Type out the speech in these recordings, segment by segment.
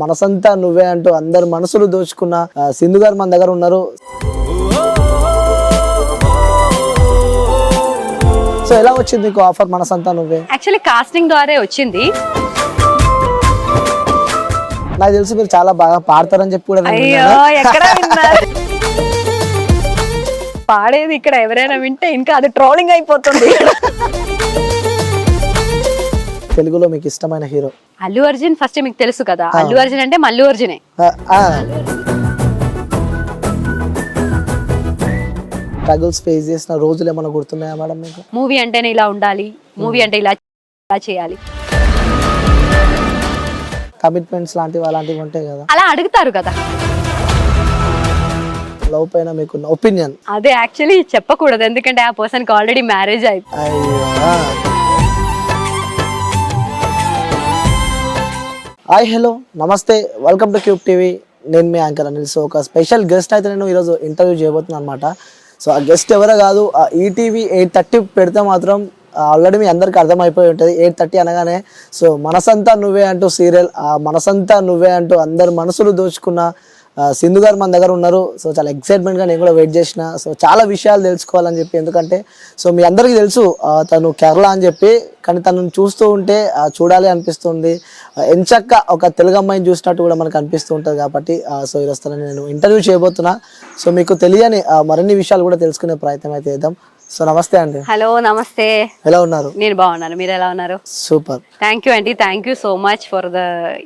మనసంతా నువ్వే అంటూ అందరు మనసులు దోచుకున్న సింధు గారు మన దగ్గర ఉన్నారు. సో ఎలా వచ్చింది మీకు ఆఫర్ మనసంతా నువ్వే? యాక్చువల్లీ కాస్టింగ్ ద్వారా వచ్చింది. నాకు తెలిసి మీరు చాలా బాగా పాడతారని చెప్పి కూడా నేను అయ్యో విన్నాను. ఎక్కడ విన్నారు? పాడేది ఇక్కడ ఎవరైనా వింటే ఇంకా అది ట్రోలింగ్ అయిపోతుంది. తెలుగులో మీకు ఇష్టమైన హీరో? అల్లు అర్జున్ ఫస్ట్ మీకు తెలుసు కదా, అల్లు అర్జున్ అంటే మల్లు అర్జునే. స్ట్రగుల్స్ ఫేస్ చేసిన రోజులు ఏమైనా గుర్తున్నాయా మేడం మీకు? మూవీ అంటేనే ఇలా ఉండాలి, మూవీ అంటే ఇలా చేయాలి, కమిట్మెంట్స్ లాంటివి అలాంటివి ఉంటాయి కదా, అలా అడుగుతారు కదా. లవ్ పైన మీకున్న ఒపీనియన్? అదే యాక్చువల్లీ చెప్పకూడదు, ఎందుకంటే ఆ పర్సన్ కి ఆల్రెడీ మ్యారేజ్ అయిపోయింది. అయ్యో. హాయ్ హలో నమస్తే, వెల్కమ్ టు క్యూబ్ టీవీ. నేను మీ యాంకర్ అనిల్. సో ఒక స్పెషల్ గెస్ట్ అయితే నేను ఈరోజు ఇంటర్వ్యూ చేయబోతున్నాను అనమాట. సో ఆ గెస్ట్ ఎవరో కాదు, ఈటీవీ 8:30 పెడితే మాత్రం ఆల్రెడీ మీ అందరికీ అర్థమైపోయి ఉంటుంది. 8:30 అనగానే సో మనసంతా నువ్వే అంటూ సీరియల్, మనసంతా నువ్వే అంటూ అందరు మనసులు దోచుకున్న సింధు గారు మన దగ్గర ఉన్నారు. సో చాలా ఎక్సైట్మెంట్గా నేను కూడా వెయిట్ చేసిన. సో చాలా విషయాలు తెలుసుకోవాలని చెప్పి, ఎందుకంటే సో మీ అందరికీ తెలుసు తను కేరళ అని చెప్పి, కానీ తనను చూస్తూ ఉంటే చూడాలి అనిపిస్తుంది. ఎంచక్క ఒక తెలుగు అమ్మాయిని చూసినట్టు కూడా మనకు అనిపిస్తూ ఉంటుంది. కాబట్టి సో ఈరోజు తనని నేను ఇంటర్వ్యూ చేయబోతున్నా. సో మీకు తెలియని మరిన్ని విషయాలు కూడా తెలుసుకునే ప్రయత్నం అయితే చేద్దాం. సో నమస్తే అండి. హలో నమస్తే. ఎలా ఉన్నారు? నేను బాగున్నాను, మీరు ఎలా ఉన్నారు? సూపర్. థ్యాంక్ యూ అండి, thank you so much for the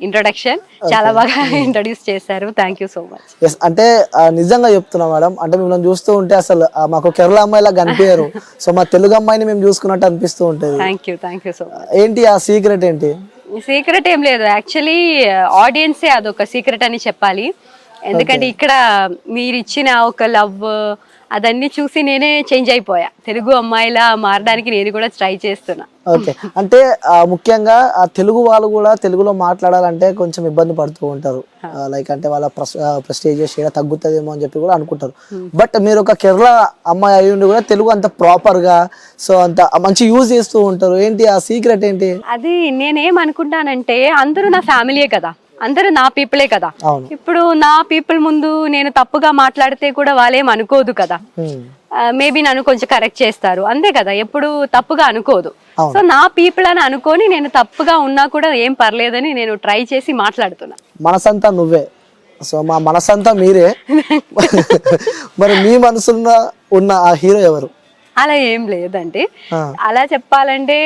introduction. చాలా బాగా ఇంట్రొడ్యూస్ చేశారు, thank you so much. Yes, అంటే నిజంగా చెప్తున్నా మేడం, అంటే మిమ్మల్ని చూస్తూ ఉంటే అసలు మాకు కేరళ అమ్మాయిలా కనిపించారు. సో మా తెలుగు అమ్మాయిని మేము చూసుకున్నట్టు అనిపిస్తూ ఉంటుంది. Thank you so much. ఏంటి ఆ సీక్రెట్ ఏంటి? సీక్రెట్ ఏం లేదు, యాక్చువల్లీ ఆడియన్సే అదొక సీక్రెట్ అని చెప్పాలి. ఎందుకంటే ఇక్కడ మీరు ఇచ్చిన ఒక లవ్ అదన్నీ చూసి నేనే చేంజ్ అయిపోయా. తెలుగు అమ్మాయిలా మారడానికి నేను కూడా ట్రై చేస్తున్నా. ఓకే, అంటే ముఖ్యంగా ఆ తెలుగు వాళ్ళు కూడా తెలుగులో మాట్లాడాలంటే కొంచెం ఇబ్బంది పడుతూ ఉంటారు. లైక్ అంటే వాళ్ళ ప్రెస్టీజియస్ ఏడా తగ్గుతుందేమో అని చెప్పి కూడా అనుకుంటారు. బట్ మీరు ఒక కేరళ అమ్మాయి అయి ఉండి కూడా తెలుగు అంత ప్రాపర్ గా, సో అంత మంచి యూజ్ చేస్తూ ఉంటారు. ఏంటి ఆ సీక్రెట్ ఏంటి? అది నేనేమనుకుంటానంటే, అందరూ నా ఫ్యామిలీయే కదా, అందరూ నా పీపులే కదా. ఇప్పుడు నా పీపుల్ ముందు నేను తప్పుగా మాట్లాడితే కూడా వాళ్ళేం అనుకోదు కదా. మేబీ నన్ను కొంచెం కరెక్ట్ చేస్తారు, అంతే కదా, ఎప్పుడు తప్పుగా అనుకోదు. సో నా పీపుల్ అని అనుకొని నేను తప్పుగా ఉన్నా కూడా ఏం పర్లేదని నేను ట్రై చేసి మాట్లాడుతున్నా. మనసంతా నువ్వే, సో మా మనసంతా మీరే. మరి మీ మనసులో ఉన్న ఆ హీరో ఎవరు? అలా ఏం లేదండి, అలా చెప్పాలంటే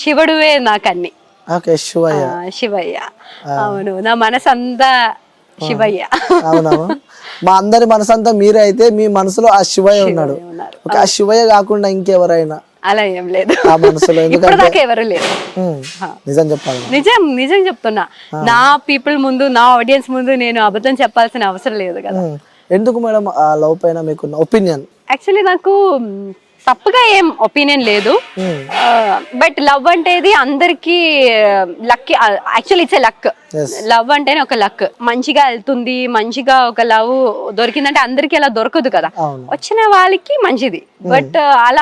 శివుడువే నాకన్నీ. శివయ్య. శివయ్య, అవును, నా మనసంతా శివయ్య. అవునవును, మా అందరి మనసంతా మీరే. అయితే మీ మనసులో ఆ శివయ్య ఉన్నాడు. ఆ శివయ్య కాకుండా ఇంకెవరైనా? అలా ఏం లేదు, ఆ మనసులో ఎవరు లేరు. నిజం చెప్పాలి, నిజం చెప్తున్నా. నా పీపుల్ ముందు, నా ఆడియన్స్ ముందు నేను అబద్ధం చెప్పాల్సిన అవసరం లేదు కదా. ఎందుకు మేడం ఆ లవ్ పైన మీకున్న ఒపీనియన్? యాక్చువల్లీ నాకు తప్పుగా ఏం ఒపీనియన్ లేదు, బట్ లవ్ అంటే అందరికి luck. Actually it's a luck. Love అంటేనే ఒక లక్. మంచిగా వెళ్తుంది, మంచిగా ఒక లవ్ దొరికిందంటే అందరికి అలా దొరకదు కదా, వచ్చిన వాళ్ళకి మంచిది. బట్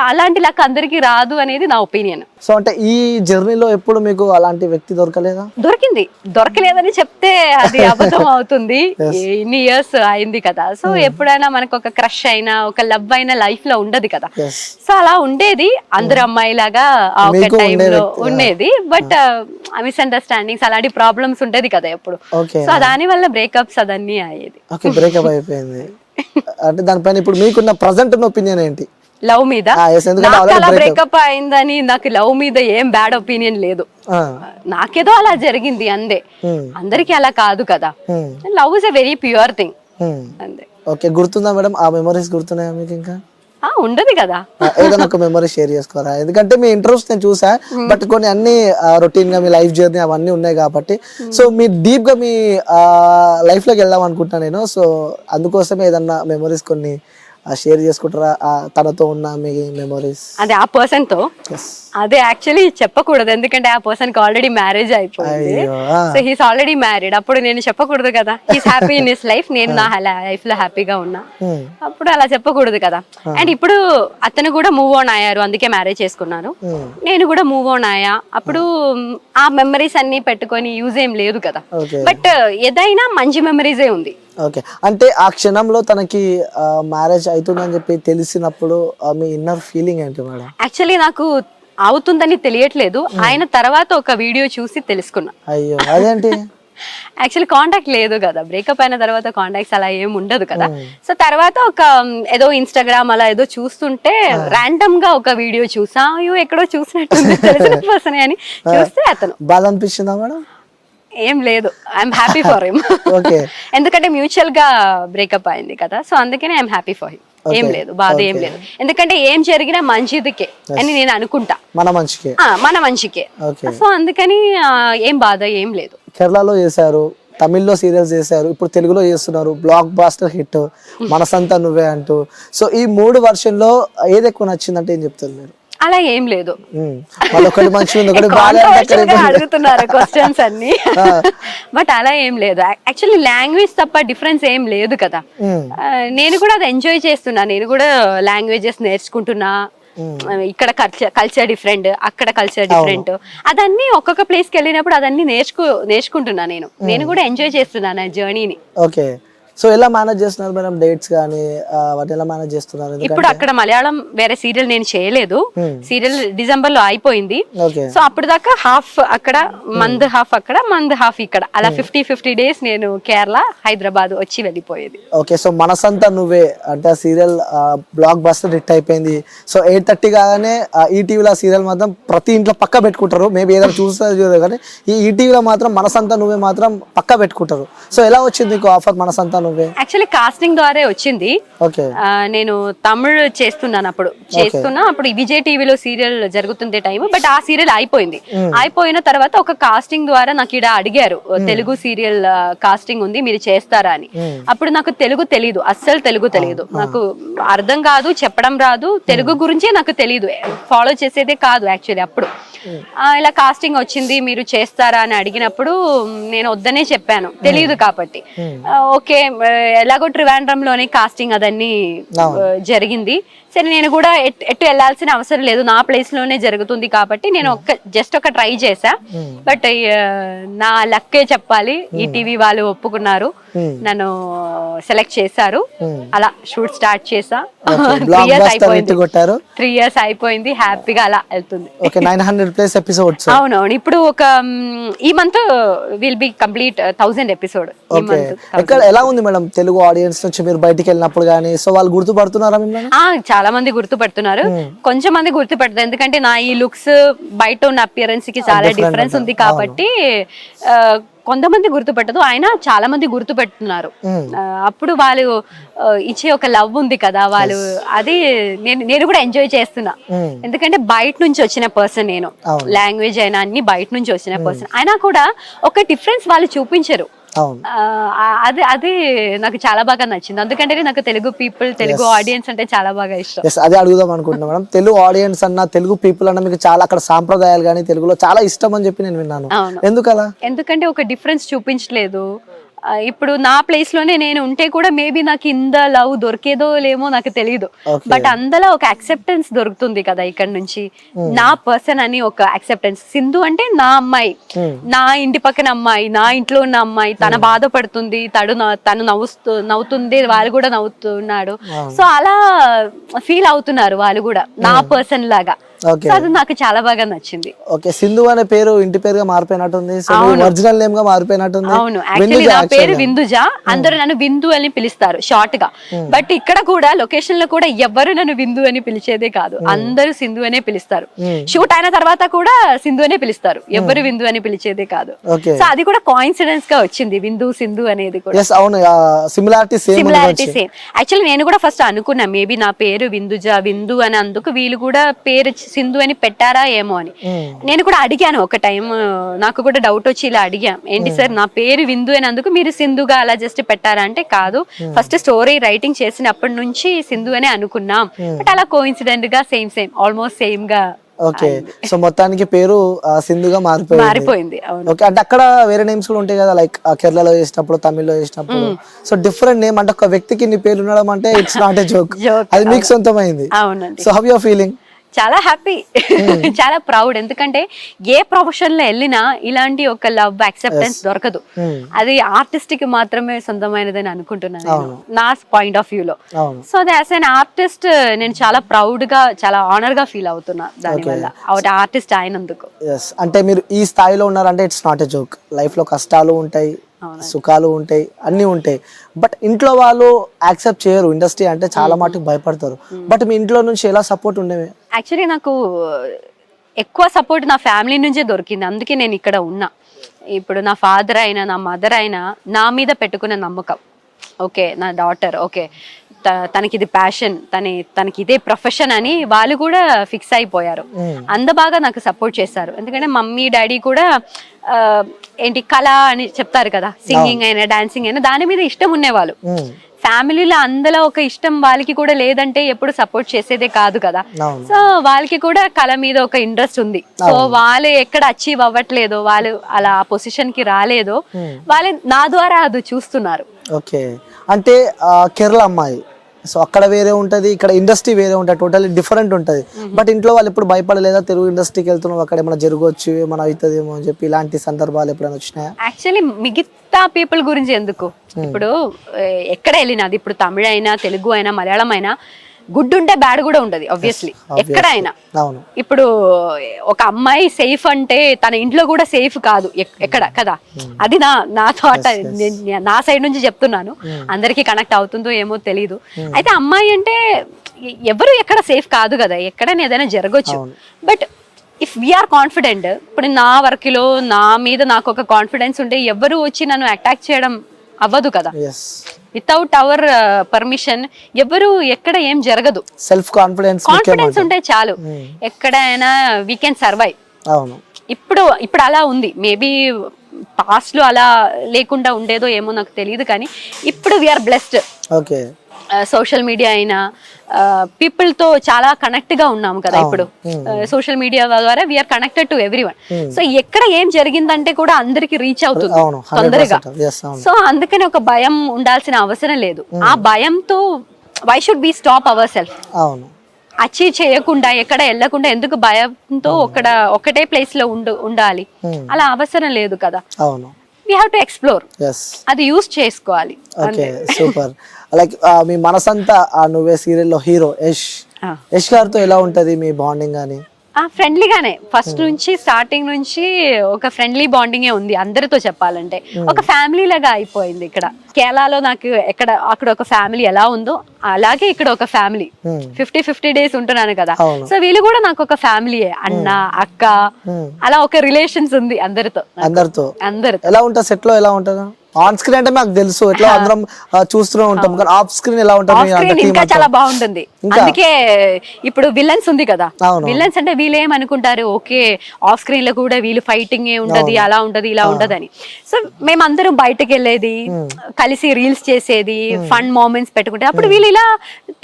అలాంటి లక్ అందరికి రాదు అనేది నా ఒపీనియన్. సో అంటే ఈ జర్నీలో ఎప్పుడు మీకు అలాంటి వ్యక్తి దొరకలేదా? దొరకలేదని చెప్తే అది అబద్ధం అవుతుంది. ఇన్ని ఇయర్స్ అయింది కదా. సో ఎప్పుడైనా మనకు ఒక క్రష్ అయినా, ఒక లవ్ అయినా లైఫ్ లో ఉండదు కదా. సో అలా ఉండేది, అందరు అమ్మాయిలాగా ఆ ఒక టైంలో ఉండేది. బట్ మిస్అండర్స్టాండింగ్స్ అలాంటి ప్రాబ్లమ్స్ ఉండేది కదా ఎప్పుడు. సో దాని వల్ల బ్రేకప్స్ అదన్నీ అయ్యేది. బ్రేకప్ అయిపోయింది. అంటే దానిపైన ఇప్పుడు మీకున్న ప్రెజెంట్ ఒపీనియన్ ఏంటి? లవ్ మీద బ్రేకప్ అయిందని నాకు లవ్ మీద ఏం బ్యాడ్ ఒపీనియన్ లేదు. నాకేదో అలా జరిగింది అందే, అందరికి అలా కాదు కదా. Love is a very pure thing అంతే. ఓకే, గుర్తుందా మేడం? ఆ మెమరీస్ గుర్తున్నాయా మీకు? ఇంకా ఉండదు కదా, ఏదైనా ఒక మెమరీ షేర్ చేసుకోరా? ఎందుకంటే మీ ఇంటర్వ్యూస్ నేను చూసా, బట్ కొన్ని అన్ని రొటీన్ గా మీ లైఫ్ జర్నీ అవన్నీ ఉన్నాయి కాబట్టి, సో మీ డీప్ గా మీ లైఫ్ లోకి వెళ్దాం అనుకుంటున్నా నేను. సో అందుకోసమే ఏదన్నా మెమరీస్ కొన్ని షేర్ చేసుకుంటారా తనతో ఉన్న మీ మెమరీస్? అదే ఆ పర్సన్ తో అదే యాక్చువల్లీ చెప్పకూడదు, ఎందుకంటే ఆ పర్సన్ కి ఆల్రెడీ మ్యారేజ్ అయిపోయింది. So he's already married. అప్పుడు నేను చెప్పకూడదు కదా, he's happy in his life, నేను నా లైఫ్ లో హ్యాపీగా ఉన్నా, అప్పుడు అలా చెప్పకూడదు కదా. అండ్ ఇప్పుడు అతను కూడా మూవ్ ఆన్ అయ్యారు, అందుకే మ్యారేజ్ చేసుకున్నారు. నేను కూడా మూవ్ ఆన్ అయ్యా. అప్పుడు ఆ మెమరీస్ అన్ని పెట్టుకొని యూజ్ ఏం లేదు కదా. బట్ ఏదైనా మంచి మెమరీసే ఉంది. ఓకే, అంటే ఆ క్షణంలో తనకి మ్యారేజ్ అవుతుందని చెప్పి తెలిసినప్పుడు మీ ఇన్నర్ ఫీలింగ్ ఏంటి మేడం? యాక్చువల్లీ నాకు అవుతుందని తెలియట్లేదు, ఆయన తర్వాత ఒక వీడియో చూసి తెలుసుకున్నా. అయ్యో, అదేంటి? యాక్చువల్లీ కాంటాక్ట్ లేదు కదా, బ్రేకప్ అయిన తర్వాత కాంటాక్ట్స్ అలా ఏం ఉండదు కదా. సో తర్వాత ఒక ఏదో ఇన్స్టాగ్రామ్ అలా ఏదో చూస్తుంటే ర్యాండమ్ గా ఒక వీడియో చూసా, అయ్యో ఎక్కడో చూసినట్టుంది, తెలిసిన పర్సన్ అని చూస్తే అతను. బాధ అనిపించిందా మేడం? ఏం లేదు, ఐఎమ్ హ్యాపీ ఫర్ హిమ్. ఎందుకంటే మ్యూచువల్ గా బ్రేకప్ అయింది కదా, సో అందుకనే ఐఎమ్ హ్యాపీ ఫర్ హిమ్. ఏం లేదు, బాధ ఏం లేదు, ఎందుకంటే ఏం జరిగినా మంచిదికే అని నేను అనుకుంటా, మన మంచికే. సో అందుకని ఏం బాధ ఏం లేదు. కేరళలో చేశారు, తమిళ్లో సీరియల్స్ చేశారు, ఇప్పుడు తెలుగులో చేస్తున్నారు, బ్లాక్ బాస్టర్ హిట్ మనసంతా నువ్వే అంటూ. సో ఈ 3 వర్షన్ లో ఏది ఎక్కువ నచ్చిందంటే ఏం చెప్తారు మీరు? అలా ఏం లేదు, అడుగుతున్నారు క్వశ్చన్స్ అన్ని. బట్ అలా ఏం లేదు, యాక్చువల్లీ లాంగ్వేజ్ తప్ప డిఫరెన్స్ ఏం లేదు కదా. నేను కూడా అది ఎంజాయ్ చేస్తున్నా, నేను కూడా లాంగ్వేజెస్ నేర్చుకుంటున్నా. ఇక్కడ కల్చర్ డిఫరెంట్, అక్కడ కల్చర్ డిఫరెంట్, అదన్నీ ఒక్కొక్క ప్లేస్ కి వెళ్ళినప్పుడు అదన్నీ నేర్చుకుంటున్నా. నేను కూడా ఎంజాయ్ చేస్తున్నా నా జర్నీని. ఓకే, సో ఎలా మేనేజ్ చేస్తున్నారు మేడం డేట్స్ కానీ వాటి ఎలా మేనేజ్ చేస్తున్నారు? ఇప్పుడు అక్కడ మలయాళం వేరే సీరియల్ నేను చేయలేదు, సీరియల్ డిసెంబర్ లో అయిపోయింది. సో అప్పుడు దాకా హాఫ్ అక్కడ మంత్, హాఫ్ అక్కడ మంత్, హాఫ్ ఇక్కడ, అలా 50 డేస్ నేను కేరళ హైదరాబాద్ వచ్చి వెళ్ళిపోయేది. ఓకే, సో మనసంతా నువ్వే అంటే ఆ సీరియల్ బ్లాక్ బస్టర్ హిట్ అయిపోయింది. సో 8:30 కాగానే ఈ టీవీలో సీరియల్ మాత్రం ప్రతి ఇంట్లో పక్క పెట్టుకుంటారు, మేబీ ఏదైనా చూస్తారు కానీ ఈ టీవీలో మాత్రం మనసంతా నువ్వే మాత్రం పక్క పెట్టుకుంటారు. సో ఎలా వచ్చింది నీకు ఆఫర్ మనసంతా? యాక్చువల్లీ కాస్టింగ్ ద్వారా వచ్చింది. నేను తమిళ్ చేస్తున్నాను, అప్పుడు విజయ్ టీవీలో సీరియల్ జరుగుతుంది టైం, బట్ ఆ సీరియల్ అయిపోయింది. అయిపోయిన తర్వాత ఒక కాస్టింగ్ ద్వారా నాకు ఇక్కడ అడిగారు, తెలుగు సీరియల్ కాస్టింగ్ ఉంది, మీరు చేస్తారా అని. అప్పుడు నాకు తెలుగు తెలీదు, అస్సలు తెలుగు తెలియదు, నాకు అర్థం కాదు, చెప్పడం రాదు, తెలుగు గురించే నాకు తెలియదు, ఫాలో చేసేదే కాదు యాక్చువల్లీ. అప్పుడు ఇలా కాస్టింగ్ వచ్చింది, మీరు చేస్తారా అని అడిగినప్పుడు నేను వద్దనే చెప్పాను, తెలియదు కాబట్టి. ఓకే, ఎలాగో ట్రివాండ్రంలోనే కాస్టింగ్ అదన్నీ జరిగింది, సరే నేను కూడా ఎటు వెళ్లాల్సిన అవసరం లేదు, నా ప్లేస్ లోనే జరుగుతుంది కాబట్టి నేను జస్ట్ ఒక ట్రై చేసా. బట్ నా లక్కే చెప్పాలి, ఈ టీవీ వాళ్ళు ఒప్పుకున్నారు, నన్ను సెలెక్ట్ చేశారు, అలా షూట్ స్టార్ట్ చేసా. 3 years అయిపోయింది, హ్యాపీగా అలా వెళ్తుంది. 900+ ఎపిసోడ్స్. అవునవును, ఇప్పుడు ఒక ఈ month will be complete 1000 episode. ఎలా ఉంది మేడం తెలుగు ఆడియన్స్ నుంచి మీరు బయటికి వెళ్ళినప్పుడు గానీ? సో వాళ్ళు గుర్తుపడుతున్నారా మిమ్మల్ని? చాలా మంది గుర్తుపడుతున్నారు, కొంచెం మంది గుర్తుపడుతున్నారు, ఎందుకంటే నా ఈ లుక్స్ బయట ఉన్న అపియరెన్స్ కి చాలా డిఫరెన్స్ ఉంది కాబట్టి కొంతమంది గుర్తుపట్టదు, అయినా చాలా మంది గుర్తుపెట్టున్నారు. అప్పుడు వాళ్ళు ఇచ్చే ఒక లవ్ ఉంది కదా, వాళ్ళు అది నేను కూడా ఎంజాయ్ చేస్తున్నా, ఎందుకంటే బయట నుంచి వచ్చిన పర్సన్ నేను, లాంగ్వేజ్ అయినా అన్ని బయట నుంచి వచ్చిన పర్సన్, అయినా కూడా ఒక డిఫరెన్స్ వాళ్ళు చూపించరు. అది నాకు చాలా బాగా నచ్చింది, ఎందుకంటే నాకు తెలుగు పీపుల్, తెలుగు ఆడియన్స్ అంటే చాలా బాగా ఇష్టం. అదే అడుగుదాం అనుకుంటున్నా మేడం, తెలుగు ఆడియన్స్ అన్న, తెలుగు పీపుల్ అన్న మీకు చాలా అక్కడ సాంప్రదాయాలు కానీ తెలుగులో చాలా ఇష్టం అని చెప్పి నేను విన్నాను. ఎందుకలా? ఎందుకంటే ఒక డిఫరెన్స్ చూపించలేదు. ఇప్పుడు నా ప్లేస్ లోనే నేను ఉంటే కూడా మేబీ నాకు ఇంత లవ్ దొరికేదో లేమో నాకు తెలియదు, బట్ అందులో ఒక యాక్సెప్టెన్స్ దొరుకుతుంది కదా ఇక్కడ నుంచి, నా పర్సన్ అని ఒక యాక్సెప్టెన్స్. సింధు అంటే నా అమ్మాయి, నా ఇంటి పక్కన అమ్మాయి, నా ఇంట్లో ఉన్న అమ్మాయి, తన బాధపడుతుంది, తను నవ్వుతుంది, వాళ్ళు కూడా నవ్వుతున్నాడు, సో అలా ఫీల్ అవుతున్నారు వాళ్ళు కూడా నా పర్సన్ లాగా. అది నాకు చాలా బాగా నచ్చింది. ఓకే, సింధు అనే పేరు ఇంటి పేరుగా మారిపోయినట్టుంది, ఒరిజినల్ నేమ్ గా మారిపోయినట్టుంది. అవును, యాక్చువల్లీ నా పేరు విందుజ, అందరూ నన్ను విందు అని పిలుస్తారు షార్ట్ గా. బట్ ఇక్కడ కూడా లొకేషన్ లో కూడా ఎవ్వరు నన్ను విందు అని పిలిచేదే కాదు, అందరూ సింధు అనే పిలుస్తారు. షూట్ అయిన తర్వాత కూడా సింధు అనే పిలుస్తారు, ఎవ్వరు విందు అని పిలిచేదే కాదు. సో అది కూడా కోఇన్సిడెన్స్ గా వచ్చింది, విందు సింధు అనేది కూడా. Similarity same. యాక్చువల్లీ నేను కూడా ఫస్ట్ అనుకున్నా మేబీ నా పేరు విందుజ, విందు అని, అందుకు వీళ్ళు కూడా పేరు సింధు అని పెట్టారా ఏమో అని. నేను కూడా అడిగాను ఒక టైం, నాకు కూడా డౌట్ వచ్చి ఇలా అడిగాం, ఏంటి సార్ నా పేరు విందు అయినందుకు మీరు సింధుగా అలా జస్ట్ పెట్టారా అంటే, కాదు ఫస్ట్ స్టోరీ రైటింగ్ చేసినప్పటి నుంచి సింధు అనే అనుకున్నాం, బట్ అలా కోఇన్సిడెంట్ గా సేమ్ ఆల్మోస్ట్ సేమ్ గా. ఓకే, సో మొత్తానికి పేరు సింధుగా మారిపోయింది. ఓకే, అంటే అక్కడ వేరే నేమ్స్ కూడా ఉంటాయి కదా, లైక్ కేరళలో చేసినప్పుడు, తమిళ్లో చేసినప్పుడు, సో డిఫరెంట్ నేమ్ అంటే ఒక వ్యక్తికి నీ పేరు ఉండడం అంటే ఇట్స్ నాట్ ఏ జోక్, అది మీకు సొంతమైంది. అవునండి. So how you are feeling? చాలా హ్యాపీ, చాలా ప్రౌడ్. ఎందుకంటే ఏ ప్రొఫెషన్ లో వెళ్ళినా ఇలాంటి ఒక లవ్ యాక్సెప్టెన్స్ దొరకదు. అది ఆర్టిస్ట్ కి మాత్రమే సొంతమైనదని అనుకుంటున్నాను నా పాయింట్ ఆఫ్ వ్యూ లో. సో అది యాజ్ అన్ ఆర్టిస్ట్ నేను చాలా ప్రౌడ్ గా, చాలా ఆనర్ గా ఫీల్ అవుతున్నా దానివల్ల, ఒకటి ఆర్టిస్ట్ అయినందుకు. అంటే మీరు ఈ స్థాయిలో ఉన్నారంటే it's not a joke. Life లో కష్టాలు ఉంటాయి, సుఖాలు ఉంటాయి, అన్ని ఉంటాయి, బట్ ఇంట్లో వాళ్ళు యాక్సెప్ట్ చేయరు. ఇండస్ట్రీ అంటే చాలా మటుకు భయపడతారు. బట్ మీ ఇంట్లో నుంచి ఎలా సపోర్ట్ ఉండేవి? యాక్చువల్లీ నాకు ఎక్కువ సపోర్ట్ నా ఫ్యామిలీ నుంచే దొరికింది, అందుకే నేను ఇక్కడ ఉన్నా. ఇప్పుడు నా ఫాదర్ అయినా నా మదర్ అయినా నా మీద పెట్టుకున్న నమ్మకం, ఓకే నా డాటర్, ఓకే తనకి ఇది ప్యాషన్, తనకి ఇదే ప్రొఫెషన్ అని వాళ్ళు కూడా ఫిక్స్ అయిపోయారు. అంత బాగా నాకు సపోర్ట్ చేశారు. ఎందుకంటే మమ్మీ డాడీ కూడా ఏంటి కళ అని చెప్తారు కదా, సింగింగ్ అయినా డాన్సింగ్ అయినా దాని మీద ఇష్టం ఉండేవాళ్ళు. ఫ్యామిలీలో అందులో ఒక ఇష్టం వాళ్ళకి కూడా లేదంటే ఎప్పుడు సపోర్ట్ చేసేదే కాదు కదా. సో వాళ్ళకి కూడా కళ మీద ఒక ఇంట్రెస్ట్ ఉంది. సో వాళ్ళు ఎక్కడ అచీవ్ అవ్వట్లేదో, వాళ్ళు అలా పొజిషన్ కి రాలేదో, వాళ్ళు నా ద్వారా అది చూస్తున్నారు. ఓకే, అంటే కేరళ అమ్మాయి, సో అక్కడ వేరే ఉంటది, ఇక్కడ ఇండస్ట్రీ వేరే ఉంటది, టోటల్లీ డిఫరెంట్ ఉంటది. బట్ ఇంట్లో వాళ్ళు ఎప్పుడు భయపడలేదా, తెలుగు ఇండస్ట్రీకి వెళ్తున్నావు అక్కడ ఏమైనా జరగవచ్చు, ఏమైనా అవుతుందేమో అని చెప్పి, ఇలాంటి సందర్భాలు ఎప్పుడైనా వచ్చినాయా? యాక్చువల్లీ మిగతా పీపుల్ గురించి ఎందుకు, ఇప్పుడు ఎక్కడ వెళ్ళినా, అది ఇప్పుడు తమిళ అయినా తెలుగు అయినా మలయాళం అయినా, గుడ్ ఉంటే బ్యాడ్ కూడా ఉంటది ఆబ్వియస్లీ ఎక్కడైనా. ఇప్పుడు ఒక అమ్మాయి సేఫ్ అంటే తన ఇంట్లో కూడా సేఫ్ కాదు ఎక్కడ కదా, అది నా థాట్, నా సైడ్ నుంచి చెప్తున్నాను. అందరికి కనెక్ట్ అవుతుందో ఏమో తెలీదు. అయితే అమ్మాయి అంటే ఎవరు ఎక్కడ సేఫ్ కాదు కదా, ఎక్కడైనా ఏదైనా జరగచ్చు. బట్ ఇఫ్ వీఆర్ కాన్ఫిడెంట్, ఇప్పుడు నా వర్క్లో నా మీద నాకు ఒక కాన్ఫిడెన్స్ ఉంటే ఎవరు వచ్చి నన్ను అటాక్ చేయడం అవ్వదు కదా. వితౌట్ అవర్ పర్మిషన్ ఎవరు ఎక్కడ ఏం జరగదు. సెల్ఫ్ కాన్ఫిడెన్స్ ఉంటే చాలు, ఎక్కడైనా వీ కెన్ సర్వైవ్. ఇప్పుడు అలా ఉంది. మేబీ పాస్ట్ లో అలా లేకుండా ఉండేదో ఏమో నాకు తెలియదు, కానీ ఇప్పుడు we are blessed. Okay, social media అయినా పీపుల్ తో చాలా కనెక్ట్ గా ఉన్నాము కదా. ఇప్పుడు సోషల్ మీడియా ద్వారా we are connected to everyone. So ఎక్కడ ఏం జరిగిందంటే కూడా అందరికి రీచ్ అవుతుంది తొందరగా. సో అందుకని ఒక భయం ఉండాల్సిన అవసరం లేదు. ఆ భయంతో why should be stop our self? Achieve చేయకుండా ఎక్కడ వెళ్ళకుండా ఎందుకు భయంతో ఒకటే ప్లేస్ లో ఉండాలి? అలా అవసరం లేదు కదా. we have to explore. అది యూస్ చేసుకోవాలి. Okay, super. లైక్ మీ మనసంతా నువ్వే సీరియల్లో హీరో యష్ గారితో ఎలా ఉంటది మీ బాండింగ్ అని? ఫ్రెండ్లీగానే ఫస్ట్ నుంచి, స్టార్టింగ్ నుంచి ఒక ఫ్రెండ్లీ బాండింగే ఉంది అందరితో చెప్పాలంటే. ఒక ఫ్యామిలీ లాగా అయిపోయింది. ఇక్కడ కేరళలో నాకు అక్కడ ఒక ఫ్యామిలీ ఎలా ఉందో అలాగే ఇక్కడ ఒక ఫ్యామిలీ 50 days ఉంటున్నాను కదా. సో వీళ్ళు కూడా నాకు ఒక ఫ్యామిలీయే, అన్న అక్క అలా ఒక రిలేషన్స్ ఉంది అందరితో. ఎలా ఉంటుంది సెట్ లో? ఎలా ఉంటుంది ఆన్ స్క్రీన్ అంటే మాకు తెలుసు, ఎట్లా అందరం చూస్తూనే ఉంటాం, కానీ ఆఫ్ స్క్రీన్ ఎలా ఉంటుంది? ఇంకా చాలా బాగుంటుంది. అందుకే ఇప్పుడు విలన్స్ ఉంది కదా, విలన్స్ అంటే వీళ్ళు ఏమనుకుంటారు, ఓకే ఆఫ్ స్క్రీన్ లో కూడా వీళ్ళు ఫైటింగ్ ఏ ఉంటది, అలా ఉంటది ఇలా ఉంటదని. సో మేమందరం బయటకు వెళ్ళేది, కలిసి రీల్స్ చేసేది, ఫన్ మూమెంట్స్ పెట్టుకుంటే అప్పుడు వీళ్ళు ఇలా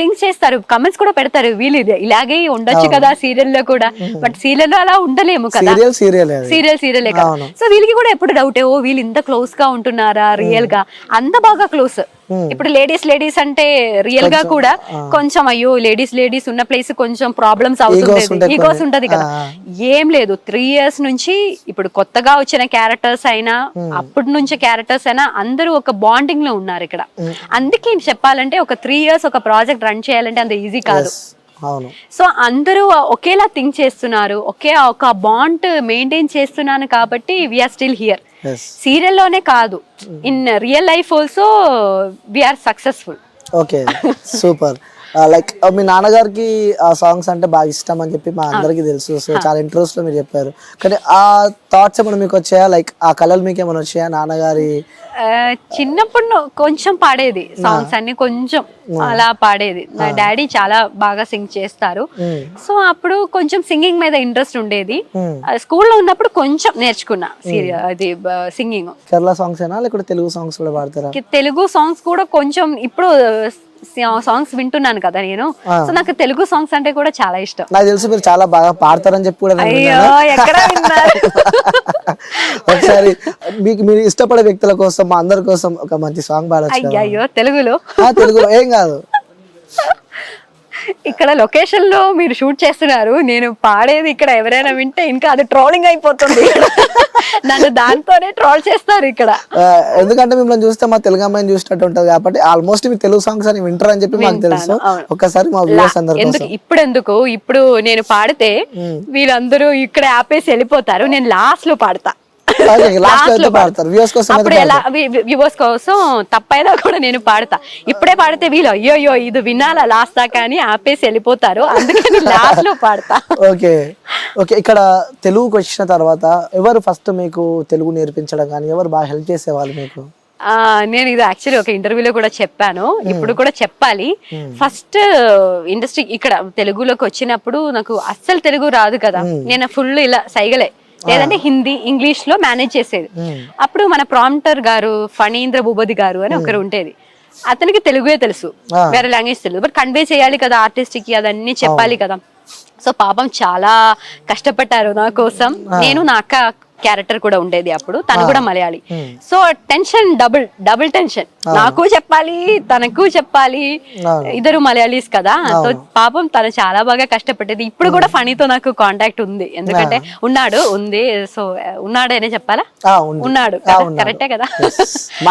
థింగ్స్ చేస్తారు, కమెంట్స్ కూడా పెడతారు, వీళ్ళు ఇలాగే ఉండొచ్చు కదా సీరియల్ లో కూడా. బట్ సీరియల్ లో అలా ఉండలేము కదా, సీరియలే కదా. సో వీళ్ళకి కూడా ఎప్పుడు డౌట్, ఓ వీళ్ళు ఇంత క్లోజ్ గా ఉంటున్నారా రియల్ గా? అంత బాగా క్లోజ్. ఇప్పుడు లేడీస్ అంటే రియల్ గా కూడా కొంచెం అయ్యో లేడీస్ ఉన్న ప్లేస్ కొంచెం ప్రాబ్లమ్స్ అవుతుంది, ఈగోస్ ఉంటది కదా. ఏం లేదు, 3 years నుంచి ఇప్పుడు కొత్తగా వచ్చిన క్యారెక్టర్స్ అయినా అప్పటి నుంచి క్యారెక్టర్స్ అయినా అందరూ ఒక బాండింగ్ లో ఉన్నారు ఇక్కడ. అందుకే చెప్పాలంటే ఒక 3 years ఒక ప్రాజెక్ట్ రన్ చేయాలంటే అంత ఈజీ కాదు. సో అందరూ ఒకేలా థింక్ చేస్తున్నారు, ఒక బాండ్ మెయింటైన్ చేస్తున్నాను కాబట్టి వీఆర్ స్టిల్ హియర్. సీరియల్లోనే కాదు, in real life also we are successful. Okay, super. Like మీ నాన్నగారికి ఆ సాంగ్స్ అంటే బాగా ఇష్టం అని చెప్పి మా అందరికీ తెలుసు. సో చాలా ఇంట్రెస్ట్ లో మీరు చెప్పారు. కానీ ఆ థాట్స్ ఏమైనా మీకు వచ్చాయా? లైక్ ఆ కళలు మీకు ఏమైనా వచ్చాయా నాన్నగారి? చిన్నప్పుడు కొంచెం పాడేది సాంగ్స్ అన్ని కొంచెం అలా పాడేది. నా డాడీ చాలా బాగా సింగ్ చేస్తారు. సో అప్పుడు కొంచెం సింగింగ్ మీద ఇంట్రెస్ట్ ఉండేది. స్కూల్లో ఉన్నప్పుడు కొంచెం నేర్చుకున్నా అది సింగింగ్. కేరళ సాంగ్స్ ఏనా లేకపోతే తెలుగు సాంగ్స్ కూడా పాడతారా? తెలుగు సాంగ్స్ కూడా కొంచెం ఇప్పుడు సాంగ్స్ వింటున్నాను కదా నేను. సో నాకు తెలుగు సాంగ్స్ అంటే కూడా చాలా ఇష్టం. నాకు తెలుసు మీరు చాలా బాగా పాడతారని చెప్పి కూడా నేను అయ్యో ఎక్కడ విన్నారు? ఒకసారి మీకు మీరు ఇష్టపడే వ్యక్తుల కోసం మా అందరి కోసం ఒక మంచి సాంగ్ పాడొచ్చు కదా? అయ్యో తెలుగులో? తెలుగులో ఏం కాదు. ఇక్కడ లొకేషన్ లో మీరు షూట్ చేస్తున్నారు, నేను పాడేది ఇక్కడ ఎవరైనా వింటే ఇంకా అది ట్రోలింగ్ అయిపోతుంది. నన్ను దాంతోనే ట్రోల్ చేస్తారు ఇక్కడ. ఎందుకంటే మిమ్మల్ని చూస్తే మా తెలుగు అమ్మాయిని చూసినట్టు ఉంటది కాబట్టి ఆల్మోస్ట్ మీ తెలుగు సాంగ్స్ అని వింటారు అని చెప్పి మాకు తెలుసు. ఒక్కసారి మా వ్యూవర్స్ అందరూ ఇప్పుడు నేను పాడితే వీళ్ళందరూ ఇక్కడ ఆపేసి వెళ్ళిపోతారు. నేను లాస్ట్ లో పాడతా. వ్యూవర్స్ కోసం తప్పైనా కూడా నేను పాడతా. ఇప్పుడే పాడితే వీళ్ళు అయ్యో ఇది వినాలా లాస్ట్ దాకా అని ఆపేసి వెళ్ళిపోతారు. అందుకని లాస్ట్ లో పాడతా. Okay okay. ఇక్కడ తెలుగుకి వచ్చిన తర్వాత ఎవరు ఫస్ట్ మీకు తెలుగు నేర్పించడం కానీ ఎవరు బాగా హెల్ప్ చేసేవాళ్ళు మీకు? నేను ఇది యాక్చువల్లీ ఒక ఇంటర్వ్యూలో కూడా చెప్పాను, ఇప్పుడు కూడా చెప్పాలి. ఫస్ట్ ఇండస్ట్రీ ఇక్కడ తెలుగులోకి వచ్చినప్పుడు నాకు అస్సలు తెలుగు రాదు కదా. నేను ఫుల్ ఇలా సైగలే, లేదంటే హిందీ ఇంగ్లీష్ లో మేనేజ్ చేసేది. అప్పుడు మన ప్రాంప్టర్ గారు ఫణీంద్ర భూపతి గారు అని ఒకరు ఉండేది. అతనికి తెలుగే తెలుసు, వేరే లాంగ్వేజ్ తెలుసు. బట్ కన్వే చేయాలి కదా ఆర్టిస్ట్ కి, అదన్నీ చెప్పాలి కదా. సో పాపం చాలా కష్టపడ్డారు నా కోసం. నేను నా అక్క క్యారెక్టర్ కూడా ఉండేది అప్పుడు, తను కూడా Malayali. So tension double tension, నాకు చెప్పాలి తనకు చెప్పాలి, ఇద్దరు మలయాళీస్ కదా. సో పాపం తను చాలా బాగా కష్టపడేది. ఇప్పుడు కూడా ఫణీతో నాకు కాంటాక్ట్ ఉంది, ఎందుకంటే ఉంది. సో ఉన్నాడనే చెప్పాలా, ఉన్నాడు. కరెక్టే కదా?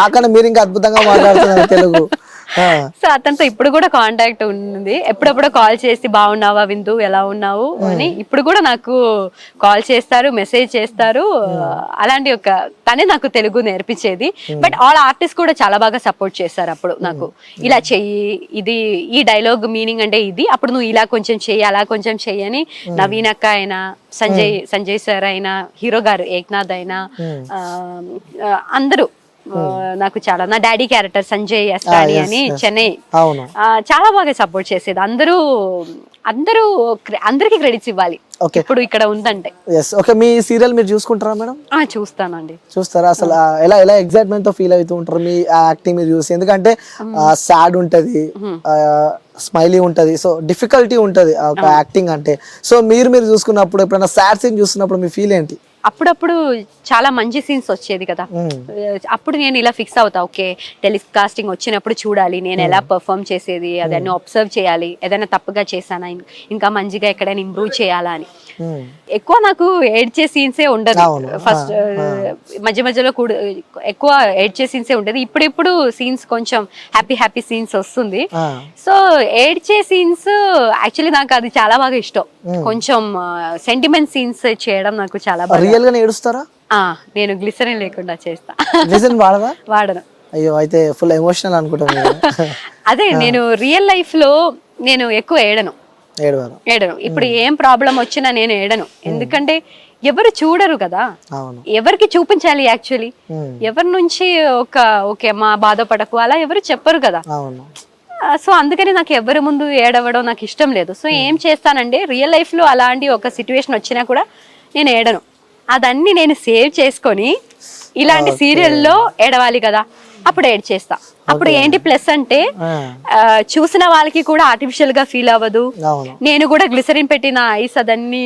మాకన్నా మీరు ఇంకా అద్భుతంగా మాట్లాడుతున్నారు తెలుగు. సో అతనితో ఇప్పుడు కూడా కాంటాక్ట్ ఉంది. ఎప్పుడప్పుడు కాల్ చేసి బాగున్నావా విందు, ఎలా ఉన్నావు అని ఇప్పుడు కూడా నాకు కాల్ చేస్తారు, మెసేజ్ చేస్తారు. అలాంటి తనే నాకు తెలుగు నేర్పించేది. బట్ ఆల్ ఆర్టిస్ట్ కూడా చాలా బాగా సపోర్ట్ చేస్తారు అప్పుడు నాకు. ఇలా చెయ్యి, ఇది ఈ డైలాగ్ మీనింగ్ అంటే ఇది, అప్పుడు నువ్వు ఇలా కొంచెం చెయ్యి, అలా కొంచెం చెయ్యి అని. నవీన్ అక్క అయినా, సంజయ్ సార్ అయినా, హీరో గారు ఏక్నాథ్ అయినా, అందరూ నాకు చాలా, నా డాడీ క్యారెక్టర్ సంజయ్ అస్రాని అని చెన్నై, చాలా బాగా సపోర్ట్ చేసేది. అందరికి క్రెడిట్స్ ఇవ్వాలి ఇప్పుడు ఇక్కడ ఉందంటే. మీ సీరియల్ మీరు చూసుకుంటారా మేడం? చూస్తానండి. చూస్తారా? అసలు ఎలా ఎలా ఎగ్జైట్మెంట్ తో ఫీల్ అవుతూ ఉంటారు మీ యాక్టింగ్ మీరు చూసి? ఎందుకంటే సాడ్ ఉంటది, స్మైలీ ఉంటది, సో డిఫికల్టీ ఉంటది ఒక యాక్టింగ్ అంటే. సో మీరు చూసుకున్నప్పుడు ఎప్పుడైనా సాడ్ సీన్ చూస్తున్నప్పుడు మీ ఫీల్ ఏంటి? అప్పుడప్పుడు చాలా మంచి సీన్స్ వచ్చేది కదా, అప్పుడు నేను ఇలా ఫిక్స్ అవుతా, ఓకే టెలికాస్టింగ్ వచ్చినప్పుడు చూడాలి నేను ఎలా పర్ఫామ్ చేసేది, అదన్నీ అబ్జర్వ్ చేయాలి, ఏదైనా తప్పుగా చేశానా, ఇంకా మంచిగా ఎక్కడైనా ఇంప్రూవ్ చేయాలా అని. ఎక్కువ నాకు ఏడ్చే సీన్సే ఉండదు. ఫస్ట్ మధ్య మధ్యలో కూడా ఎక్కువ ఏడ్చే సీన్సే ఉండేది. ఇప్పుడు సీన్స్ కొంచెం హ్యాపీ సీన్స్ వస్తుంది. సో ఏడ్చే సీన్స్ యాక్చువల్లీ నాకు అది చాలా బాగా ఇష్టం. కొంచెం సెంటిమెంట్ సీన్స్ చేయడం నాకు చాలా బాగా. రియల్ గా ఏడుస్తారా? నేను గ్లిసరిన్ లేకుండా చేస్తా. గ్లిసరిన్ వాడను. అయ్యో అయితే ఫుల్ ఎమోషనల్ అనుకుంటాను. అదే నేను రియల్ లైఫ్ లో నేను ఎక్కువ ఏడను. ఇప్పుడు ఏం ప్రాబ్లం వచ్చినా నేను ఏడను, ఎందుకంటే ఎవరు చూడరు కదా, ఎవరికి చూపించాలి యాక్చువల్లీ, ఎవరి నుంచి ఓకే మా బాధపడకు అలా ఎవరు చెప్పరు కదా. సో అందుకని నాకు ఎవరి ముందు ఏడవడం నాకు ఇష్టం లేదు. సో ఏం చేస్తానంటే రియల్ లైఫ్ లో అలాంటి ఒక సిచ్యువేషన్ వచ్చినా కూడా నేను ఏడను. అదన్నీ నేను సేవ్ చేసుకొని ఇలాంటి సీరియల్లో ఏడవాలి కదా, అప్పుడు ఏడ్ చేస్తా. అప్పుడు ఏంటి ప్లస్ అంటే చూసిన వాళ్ళకి కూడా ఆర్టిఫిషియల్ గా ఫీల్ అవ్వదు. నేను కూడా గ్లిసరిన్ పెట్టిన ఐస్ అదన్నీ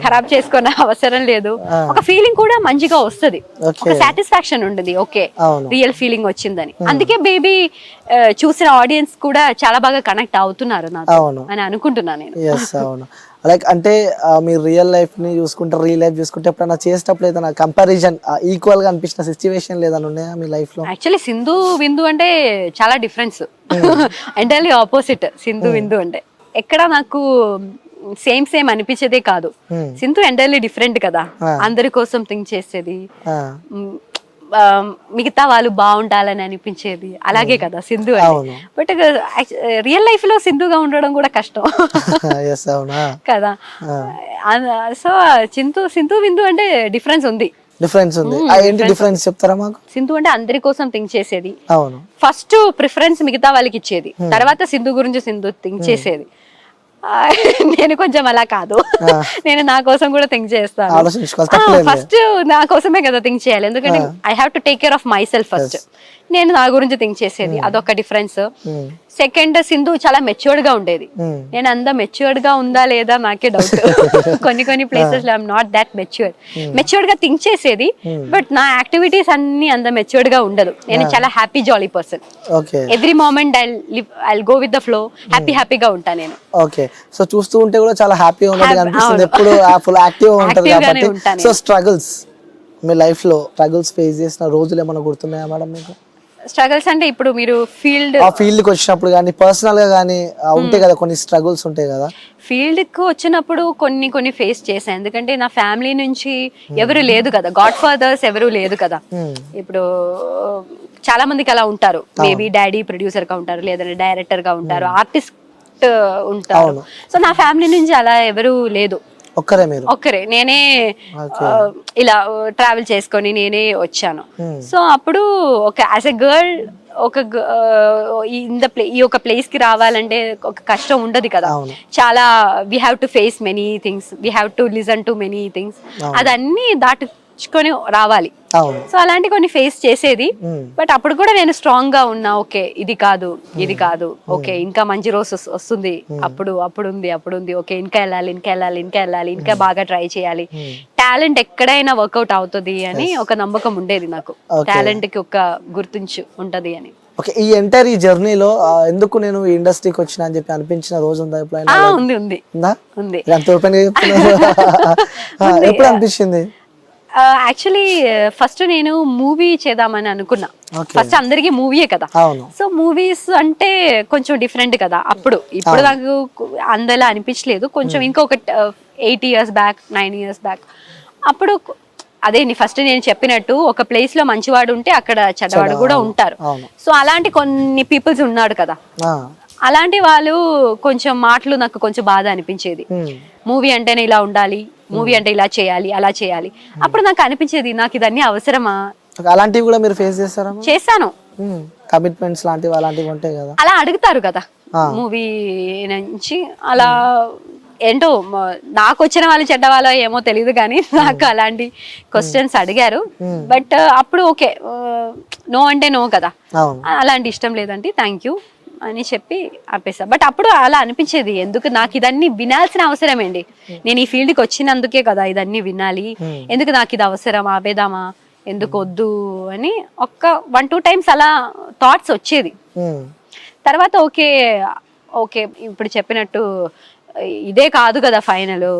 ఖరాబ్ చేసుకున్న అవసరం లేదు. ఒక ఫీలింగ్ కూడా మంచిగా వస్తుంది, ఒక సాటిస్ఫాక్షన్ ఉంటుంది, ఓకే రియల్ ఫీలింగ్ వచ్చిందని. అందుకే బేబీ చూసిన ఆడియన్స్ కూడా చాలా బాగా కనెక్ట్ అవుతున్నారు నాకు అని అనుకుంటున్నాను నేను. లైక్ అంటే మీరు రియల్ లైఫ్ ని చూసుకుంటే, రియల్ లైఫ్ చూసుకుంటే ఎప్పుడైనా చేసేటప్పుడు ఏదైనా కంపారిజన్ ఈక్వల్ గా అనిపించిన సిచ్యువేషన్ లేదని ఉన్నాయా మీ లైఫ్ లో? యాక్చువల్లీ సింధు విందు అంటే చాలా డిఫరెన్స్, ఎంటైర్లీ ఆపోజిట్. సింధు విందు అంటే ఎక్కడ నాకు సేమ్ అనిపించేదే కాదు. సింధు ఎంటైర్లీ డిఫరెంట్ కదా, అందరి కోసం థింక్ చేసేది, మిగతా వాళ్ళు బాగుండాలని అనిపించేది, అలాగే కదా సింధు అవును. బట్ రియల్ లైఫ్ లో సింధుగా ఉండడం కూడా కష్టం Yes, అవునా? కదా. సో సింధు విందు అంటే డిఫరెన్స్ ఉంది. డిఫరెన్స్ ఉంది. ఏంటి డిఫరెన్స్ చెప్తారా మాకు? సింధు అంటే అందరి కోసం థింక్ చేసేది, అవును. ఫస్ట్ ప్రిఫరెన్స్ మిగతా వాళ్ళకి ఇచ్చేది, తర్వాత సింధు గురించి సింధు థింక్ చేసేది. నేను కొంచెం అలా కాదు, నేను నా కోసం కూడా థింక్ చేస్తాను. ఆలోచించుకోవాలి, తప్పలేదు. ఫస్ట్ నా కోసమే కదా థింక్ చేయాలి, ఎందుకంటే I have to take care of my self first. నేను నా గురించి థింక్ చేసేది, అదొక డిఫరెన్స్. సెకండ్, సింధు చాలా మెచ్యూర్డ్ గా ఉండేది, నేను అంత మెచ్యూర్డ్ గా ఉందా లేదా నాకే డౌట్. కొన్ని ప్లేసెస్ లో ఐఎమ్ నాట్ దాట్ మెచ్యూర్డ్ గా థింక్ చేసేది, బట్ నా యాక్టివిటీస్ అన్ని అంత మెచ్యూర్డ్ గా ఉండదు. నేను చాలా happy jolly person, every moment I go with the flow, హ్యాపీగా ఉంటా నేను. ఓకే, సో చూస్తూ ఉంటే కూడా చాలా హ్యాపీగా ఉన్నది అనిపిస్తుంది, ఎప్పుడు ఫుల్ యాక్టివ్ గా ఉంటారు కాబట్టి. సో స్ట్రగుల్స్, మీ లైఫ్ లో స్ట్రగుల్స్ ఫేస్ చేసిన రోజులు ఏమైనా గుర్తున్నాయా మేడం మీకు? స్ట్రగుల్స్ అంటే ఇప్పుడు మీరు ఫీల్డ్ కి వచ్చినప్పుడు కానీ పర్సనల్ గా కానీ ఉంటాయి కదా, కొన్ని స్ట్రగుల్స్ ఉంటాయి కదా. ఫీల్డ్ కు వచ్చినప్పుడు కొన్ని ఫేస్ చేశాను, ఎందుకంటే నా ఫ్యామిలీ నుంచి ఎవరు లేదు కదా, గాడ్ ఫాదర్స్ ఎవరు లేదు కదా. ఇప్పుడు చాలా మందికి అలా ఉంటారు, మేబీ డాడీ ప్రొడ్యూసర్ గా ఉంటారు, లేదంటే డైరెక్టర్ గా ఉంటారు, ఆర్టిస్ట్ ఉంటారు. సో నా ఫ్యామిలీ నుంచి అలా ఎవరు లేదు, ఒక్కరే నేనే ఇలా ట్రావెల్ చేసుకొని నేనే వచ్చాను. సో అప్పుడు ఒక యాజ్ ఎ గర్ల్ ఈ ఒక ప్లేస్ కి రావాలంటే ఒక కష్టం ఉండదు కదా, చాలా we have to face many things, we have to listen to many things, అదన్నీ దాటుకొని రావాలి. సో అలాంటి కొన్ని ఫేస్ చేసేది, బట్ అప్పుడు కూడా నేను స్ట్రాంగ్ గా ఉన్నా, ఓకే ఇది కాదు, ఓకే ఇంకా మంచి రోజు వస్తుంది, అప్పుడు ఉంది, ఓకే ఇంకా వెళ్ళాలి, ఇంకా బాగా ట్రై చేయాలి, టాలెంట్ ఎక్కడైనా వర్కౌట్ అవుతుంది అని ఒక నమ్మకం ఉండేది నాకు, టాలెంట్ కి ఒక గుర్తించు ఉంటది అని. ఓకే, ఈ ఎంటైర్ ఈ జర్నీలో ఎందుకు నేను ఈ ఇండస్ట్రీకి వచ్చిన అని చెప్పి అనిపించిన రోజు ఉందా ఎప్పుడైనా? ఉంది. అంత ఓపెన్ గా చెప్తున్నారు. ఎప్పుడు అనిపించింది? యాక్చువల్లీ ఫస్ట్ నేను మూవీ చేద్దామని అనుకున్నా, ఫస్ట్ అందరికి మూవీయే కదా, సో మూవీస్ అంటే కొంచెం డిఫరెంట్ కదా ఇప్పుడు నాకు అందలా అనిపించలేదు, కొంచెం ఇంకొక 8 years బ్యాక్ 9 years బ్యాక్ అప్పుడు అదే ఫస్ట్ నేను చెప్పినట్టు ఒక ప్లేస్ లో మంచివాడు ఉంటే అక్కడ చెడ్డవాడు కూడా ఉంటారు. సో అలాంటి కొన్ని పీపుల్స్ ఉన్నాడు కదా, అలాంటి వాళ్ళు కొంచెం మాటలు నాకు కొంచెం బాధ అనిపించేది. మూవీ అంటేనే ఇలా ఉండాలి, మూవీ అంటే ఇలా చేయాలి, అలా చేయాలి. అప్పుడు నాకు అనిపించేది, నాకు ఇదన్నీ అవసరమా? అలాంటివి కూడా మీరు ఫేస్ చేస్తారా? చేశాను. కమిట్మెంట్స్ లాంటివి అలాంటివి ఉంటాయి కదా, అలా అడుగుతారు కదా మూవీ నుంచి. అలా ఏంటో నాకు వచ్చిన వాళ్ళు చెడ్డవాళ్ళో ఏమో తెలియదు కానీ నాకు అలాంటి క్వశ్చన్స్ అడిగారు. బట్ అప్పుడు ఓకే, నో అంటే నో కదా, అలాంటి ఇష్టం లేదంటే థ్యాంక్ యూ అని చెప్పి ఆపేసా. బట్ అప్పుడు అలా అనిపించేది, ఎందుకు నాకు ఇదన్నీ వినాల్సిన అవసరం ఏంటి, నేను ఈ ఫీల్డ్కి వచ్చినందుకే కదా ఇదన్నీ వినాలి, ఎందుకు నాకు ఇది అవసరం, ఆపేదామా, ఎందుకు వద్దు అని 1-2 times అలా థాట్స్ వచ్చేది. తర్వాత ఓకే ఇప్పుడు చెప్పినట్టు ఇదే కాదు కదా ఫైనల్,